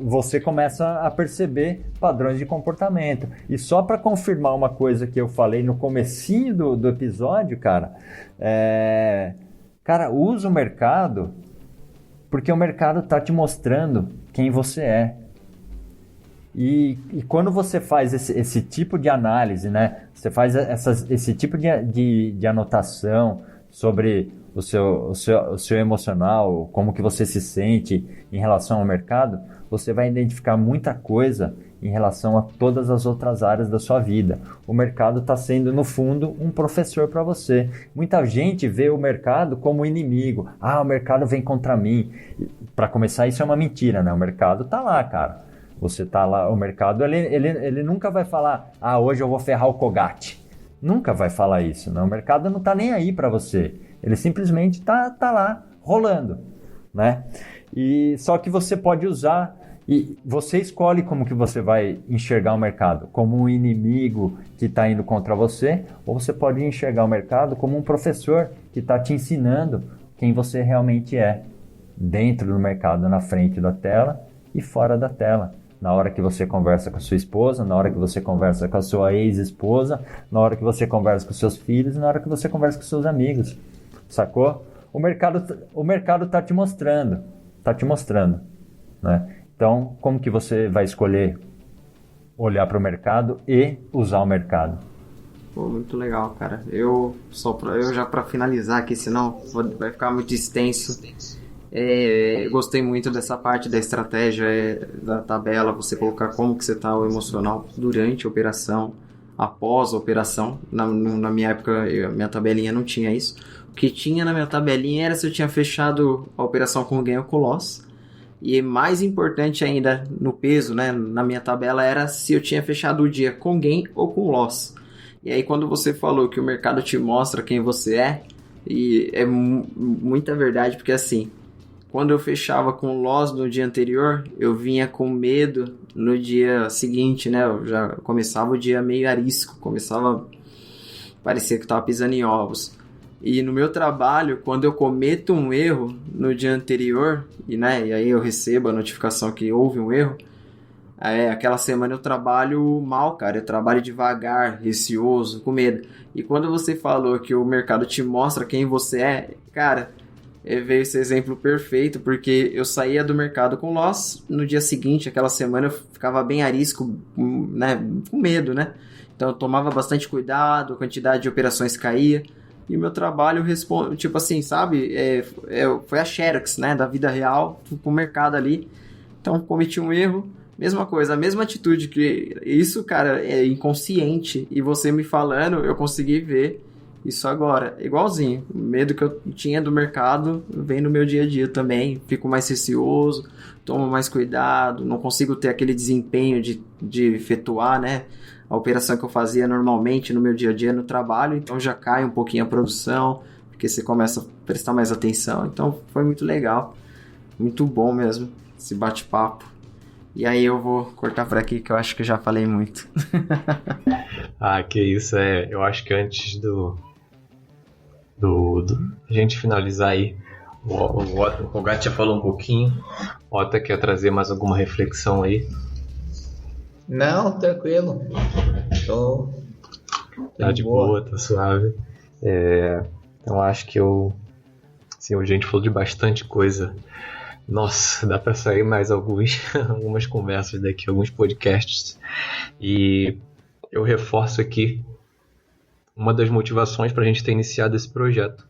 você começa a perceber padrões de comportamento. E só para confirmar uma coisa que eu falei no comecinho do episódio, cara, usa o mercado, porque o mercado está te mostrando quem você é. E quando você faz esse tipo de análise, né? Você faz esse tipo de anotação sobre o seu emocional, como que você se sente em relação ao mercado, você vai identificar muita coisa em relação a todas as outras áreas da sua vida. O mercado está sendo, no fundo, um professor para você. Muita gente vê o mercado como inimigo. O mercado vem contra mim. Para começar, isso é uma mentira, né? O mercado está lá, cara. Você tá lá, o mercado, ele nunca vai falar, hoje eu vou ferrar o Kogati. Nunca vai falar isso, né? O mercado não tá nem aí para você. Ele simplesmente tá lá, rolando, né? E só que você pode usar, e você escolhe como que você vai enxergar o mercado, como um inimigo que está indo contra você, ou você pode enxergar o mercado como um professor que está te ensinando quem você realmente é, dentro do mercado, na frente da tela e fora da tela. Na hora que você conversa com a sua esposa, na hora que você conversa com a sua ex-esposa, na hora que você conversa com seus filhos, na hora que você conversa com seus amigos. Sacou? O mercado tá te mostrando, né? Então, como que você vai escolher olhar para o mercado e usar o mercado? Pô, muito legal, cara. Eu já para finalizar aqui, senão vai ficar muito extenso. Gostei muito dessa parte da estratégia, da tabela, você colocar como que você está o emocional durante a operação, após a operação. Na minha época, minha tabelinha não tinha isso. O que tinha na minha tabelinha era se eu tinha fechado a operação com ganho ou com loss. E mais importante ainda no peso, né, na minha tabela, era se eu tinha fechado o dia com gain ou com loss. E aí quando você falou que o mercado te mostra quem você é, e é muita verdade, porque assim, quando eu fechava com loss no dia anterior, eu vinha com medo no dia seguinte, né? Eu já começava o dia meio arisco, parecia que estava pisando em ovos. E no meu trabalho, quando eu cometo um erro no dia anterior, e aí eu recebo a notificação que houve um erro, aquela semana eu trabalho mal, cara. Eu trabalho devagar, receoso, com medo. E quando você falou que o mercado te mostra quem você é, cara... veio esse exemplo perfeito, porque eu saía do mercado com loss, no dia seguinte, aquela semana, eu ficava bem arisco, né, com medo, né? Então eu tomava bastante cuidado, a quantidade de operações caía, e o meu trabalho responde, tipo assim, sabe? Foi a Xerox, né, da vida real, pro mercado ali. Então, cometi um erro, mesma coisa, a mesma atitude que isso, cara, é inconsciente. E você me falando, eu consegui ver isso agora, igualzinho. O medo que eu tinha do mercado vem no meu dia a dia também. Fico mais receoso, tomo mais cuidado, não consigo ter aquele desempenho de efetuar, né, a operação que eu fazia normalmente no meu dia a dia no trabalho. Então já cai um pouquinho a produção, porque você começa a prestar mais atenção. Então foi muito legal, muito bom mesmo esse bate-papo. E aí eu vou cortar por aqui, que eu acho que eu já falei muito. Que isso, eu acho que antes do a gente finalizar aí, o Gato já falou um pouquinho. O Ota quer trazer mais alguma reflexão aí? Não, tranquilo. Tô Tá de boa, tá suave. Então acho que assim, hoje a gente falou de bastante coisa. Nossa, dá pra sair mais algumas conversas daqui, alguns podcasts. E eu reforço aqui uma das motivações pra gente ter iniciado esse projeto,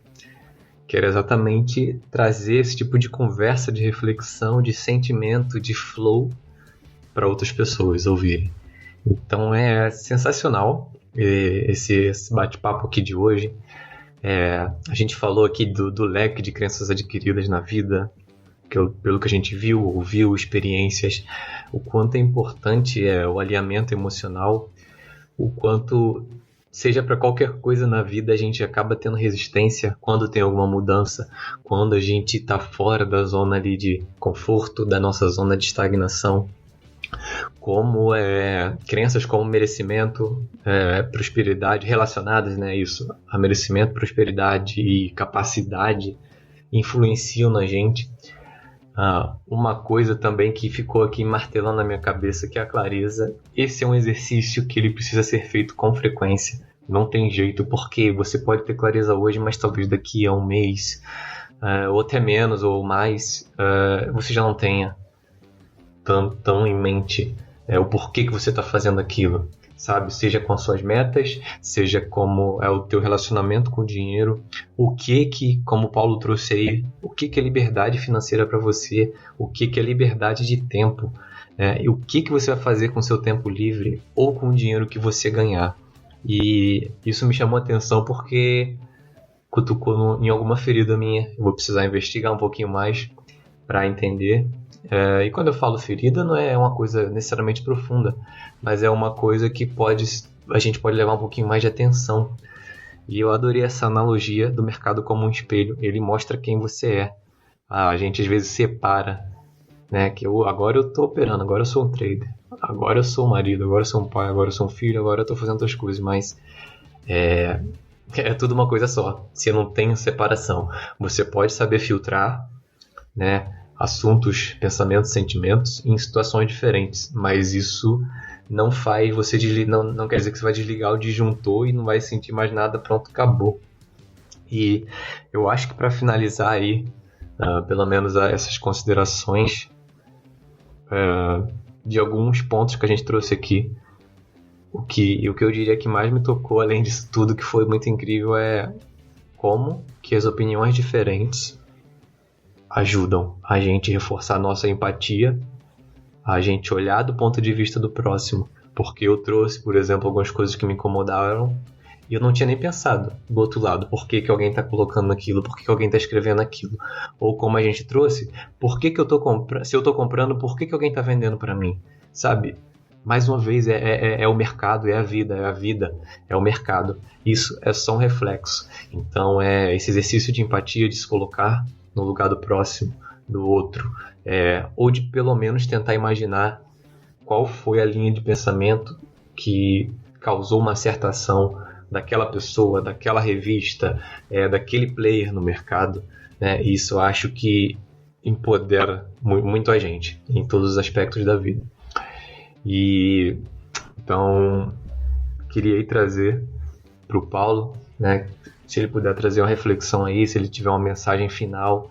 que era exatamente trazer esse tipo de conversa, de reflexão, de sentimento, de flow para outras pessoas ouvirem. Então é sensacional esse bate-papo aqui de hoje. A gente falou aqui do leque de crenças adquiridas na vida, pelo que a gente viu, ouviu, experiências, o quanto é importante o alinhamento emocional, o quanto, seja para qualquer coisa na vida, a gente acaba tendo resistência quando tem alguma mudança, quando a gente está fora da zona ali de conforto, da nossa zona de estagnação. Como crenças como merecimento, prosperidade, relacionadas, né, isso, a merecimento, prosperidade e capacidade influenciam na gente. Uma coisa também que ficou aqui martelando na minha cabeça, que é a clareza. Esse é um exercício que ele precisa ser feito com frequência. Não tem jeito, porque você pode ter clareza hoje, mas talvez daqui a um mês, ou até menos, ou mais, você já não tenha tão em mente o porquê que você está fazendo aquilo, sabe? Seja com as suas metas, seja como é o teu relacionamento com o dinheiro, o que como o Paulo trouxe aí, o que é liberdade financeira para você, o que é liberdade de tempo, e o que você vai fazer com o seu tempo livre ou com o dinheiro que você ganhar. E isso me chamou a atenção porque cutucou em alguma ferida minha. Eu vou precisar investigar um pouquinho mais para entender. E quando eu falo ferida, não é uma coisa necessariamente profunda, mas é uma coisa que a gente pode levar um pouquinho mais de atenção. E eu adorei essa analogia do mercado como um espelho. Ele mostra quem você é. A gente às vezes separa, né? Que agora eu estou operando, agora eu sou um trader, agora eu sou um marido, agora eu sou um pai, agora eu sou um filho, agora eu estou fazendo outras coisas, mas é tudo uma coisa só. Você não tem separação. Você pode saber filtrar, né, assuntos, pensamentos, sentimentos em situações diferentes, mas isso não faz você não quer dizer que você vai desligar o disjuntor e não vai sentir mais nada, pronto, acabou. E eu acho que para finalizar aí, pelo menos essas considerações de alguns pontos que a gente trouxe aqui, o que eu diria que mais me tocou, além disso tudo, que foi muito incrível, é como que as opiniões diferentes ajudam a gente a reforçar a nossa empatia, a gente olhar do ponto de vista do próximo. Porque eu trouxe, por exemplo, algumas coisas que me incomodaram e eu não tinha nem pensado do outro lado. Por que alguém está colocando aquilo? Por que alguém está escrevendo aquilo? Ou como a gente trouxe, por que eu tô comprando? Se eu estou comprando, por que alguém está vendendo para mim? Sabe? Mais uma vez, é o mercado, é a vida, é o mercado. Isso é só um reflexo. Então, esse exercício de empatia, de se colocar no lugar do próximo, do outro, ou de pelo menos tentar imaginar qual foi a linha de pensamento que causou uma certa ação daquela pessoa, daquela revista, daquele player no mercado, né? Isso eu acho que empodera muito a gente em todos os aspectos da vida. E então queria aí trazer para o Paulo, né, se ele puder trazer uma reflexão aí, se ele tiver uma mensagem final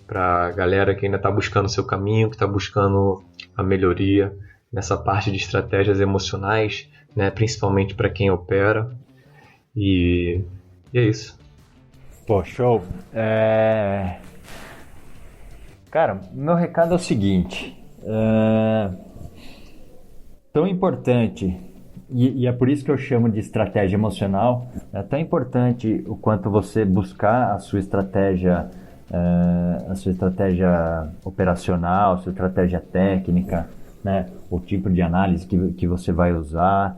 para a galera que ainda está buscando o seu caminho, que está buscando a melhoria nessa parte de estratégias emocionais, né, principalmente para quem opera. E é isso. Pô, show. Cara, meu recado é o seguinte. Tão importante, e é por isso que eu chamo de estratégia emocional, é tão importante o quanto você buscar a sua estratégia operacional, a sua estratégia técnica, né? O tipo de análise que você vai usar,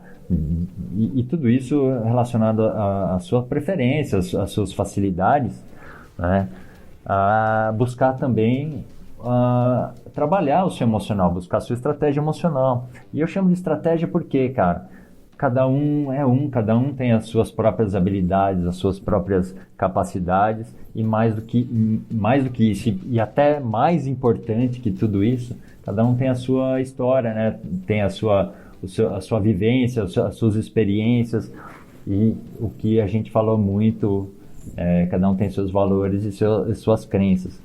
e tudo isso relacionado à sua preferência, às suas facilidades, né? A buscar também trabalhar o seu emocional, buscar a sua estratégia emocional. E eu chamo de estratégia porque, cara, cada um tem as suas próprias habilidades, as suas próprias capacidades, e mais do que isso, e até mais importante que tudo isso, cada um tem a sua história, né? Tem a sua vivência, as suas experiências, e o que a gente falou muito, cada um tem seus valores e suas crenças.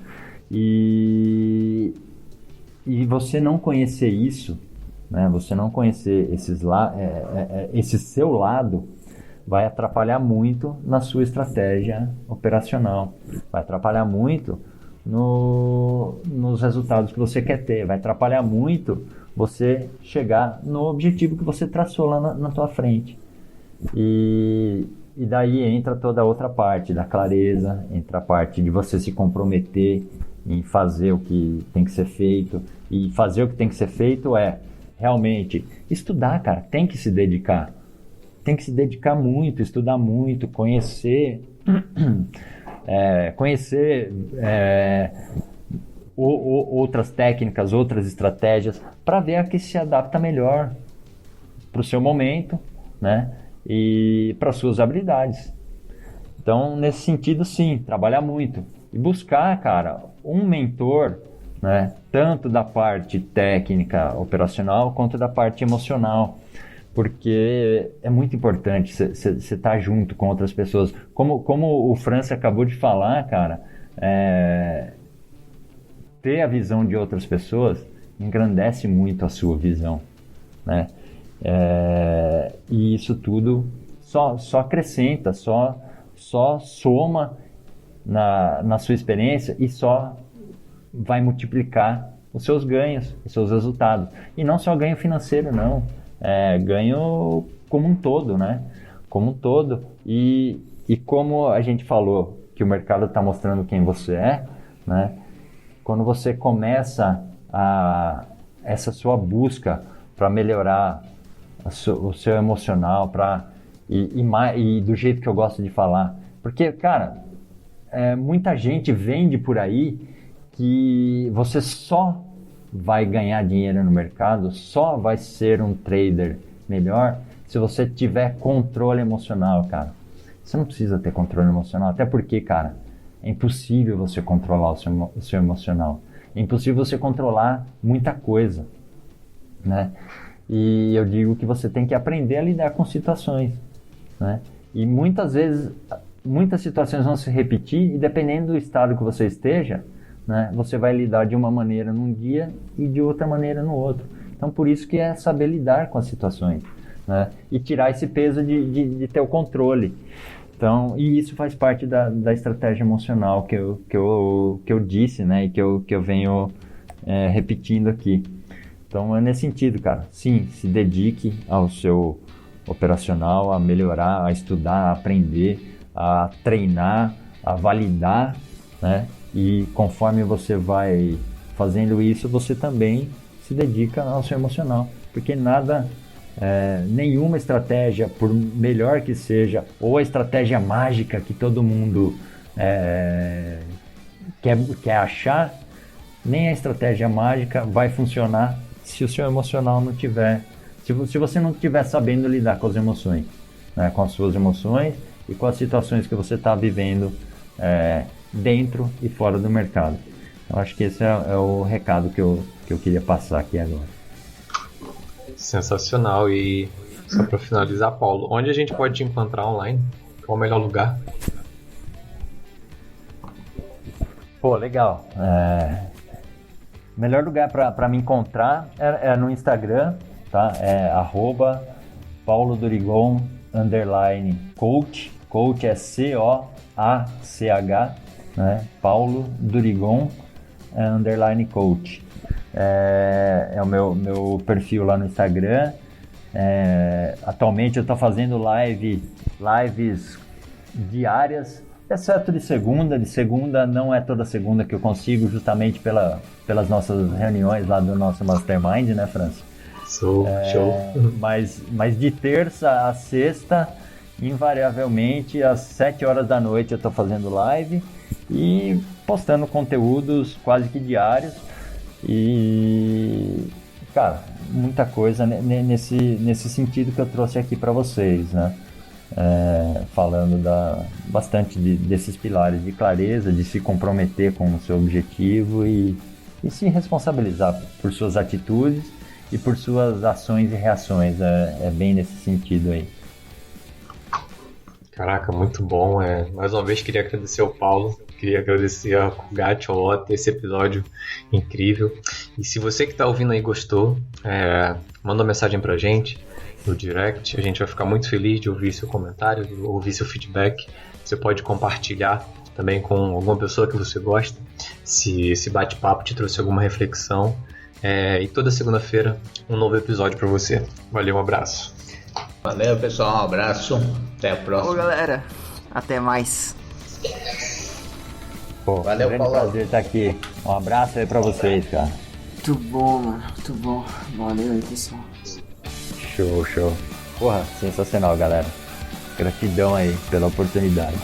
E você não conhecer isso, né? Você não conhecer esse seu lado, vai atrapalhar muito na sua estratégia operacional, vai atrapalhar muito nos resultados que você quer ter, vai atrapalhar muito você chegar no objetivo que você traçou lá na tua frente. E daí entra toda a outra parte da clareza, entra a parte de você se comprometer em fazer o que tem que ser feito. E fazer o que tem que ser feito é realmente estudar, cara, tem que se dedicar. Tem que se dedicar muito, estudar muito, conhecer outras técnicas, outras estratégias, para ver a que se adapta melhor para o seu momento, né? E para suas habilidades. Então, nesse sentido, sim, trabalhar muito e buscar, cara, um mentor, né? Tanto da parte técnica, operacional, quanto da parte emocional, porque é muito importante você estar junto com outras pessoas. Como o França acabou de falar, cara, ter a visão de outras pessoas engrandece muito a sua visão, né? E isso tudo só acrescenta, só soma na sua experiência e só vai multiplicar os seus ganhos, os seus resultados. E não só ganho financeiro, não. Ganho como um todo, né? Como um todo. E como a gente falou que o mercado está mostrando quem você é, né? Quando você começa essa sua busca para melhorar o seu emocional, e do jeito que eu gosto de falar, porque, cara, muita gente vende por aí que você só vai ganhar dinheiro no mercado, só vai ser um trader melhor se você tiver controle emocional, cara. Você não precisa ter controle emocional, até porque, cara, é impossível você controlar o seu emocional. É impossível você controlar muita coisa, né? E eu digo que você tem que aprender a lidar com situações, né? E muitas vezes, muitas situações vão se repetir e dependendo do estado que você esteja, né, você vai lidar de uma maneira num dia e de outra maneira no outro. Então, por isso que é saber lidar com as situações, né? E tirar esse peso de ter o controle. Então, e isso faz parte da estratégia emocional que eu disse, né? E que eu venho repetindo aqui. Então, é nesse sentido, cara. Sim, se dedique ao seu operacional, a melhorar, a estudar, a aprender, a treinar, a validar, né? E conforme você vai fazendo isso, você também se dedica ao seu emocional. Porque nenhuma estratégia, por melhor que seja, ou a estratégia mágica que todo mundo quer achar, nem a estratégia mágica vai funcionar se o seu emocional não tiver... Se você não estiver sabendo lidar com as emoções, né? Com as suas emoções e com as situações que você está vivendo dentro e fora do mercado. Eu acho que esse é o recado que eu queria passar aqui agora. Sensacional. E só para finalizar, Paulo, onde a gente pode te encontrar online? Qual o melhor lugar? Pô, legal. Melhor lugar para me encontrar é no Instagram, tá? É @PauloDorigon_coach. Coach é ACH, né? Paulo Durigon _coach. É o meu perfil lá no Instagram. Atualmente eu estou fazendo lives diárias, exceto de segunda. De segunda não é toda segunda que eu consigo, justamente pelas nossas reuniões lá do nosso Mastermind, né, França? Show. Mas de terça a sexta, invariavelmente, às 7 horas da noite eu estou fazendo live e postando conteúdos quase que diários. E, cara, muita coisa nesse sentido que eu trouxe aqui para vocês, né? Falando bastante desses pilares de clareza, de se comprometer com o seu objetivo e se responsabilizar por suas atitudes e por suas ações e reações. É bem nesse sentido aí. Caraca, muito bom. Mais uma vez queria agradecer ao Paulo, queria agradecer a Kugate, ao Ota, esse episódio incrível. E se você que está ouvindo aí gostou, manda uma mensagem pra gente no direct. A gente vai ficar muito feliz de ouvir seu comentário, de ouvir seu feedback. Você pode compartilhar também com alguma pessoa que você gosta, se esse bate-papo te trouxe alguma reflexão. E toda segunda-feira um novo episódio para você. Valeu, um abraço. Valeu, pessoal, um abraço, até a próxima. Ô, galera, até mais. Valeu, grande Paulo. prazer estar aqui. Um abraço aí pra vocês, cara. Muito bom, mano, muito bom. Valeu aí, pessoal. Show. Porra, sensacional, galera. Gratidão aí pela oportunidade.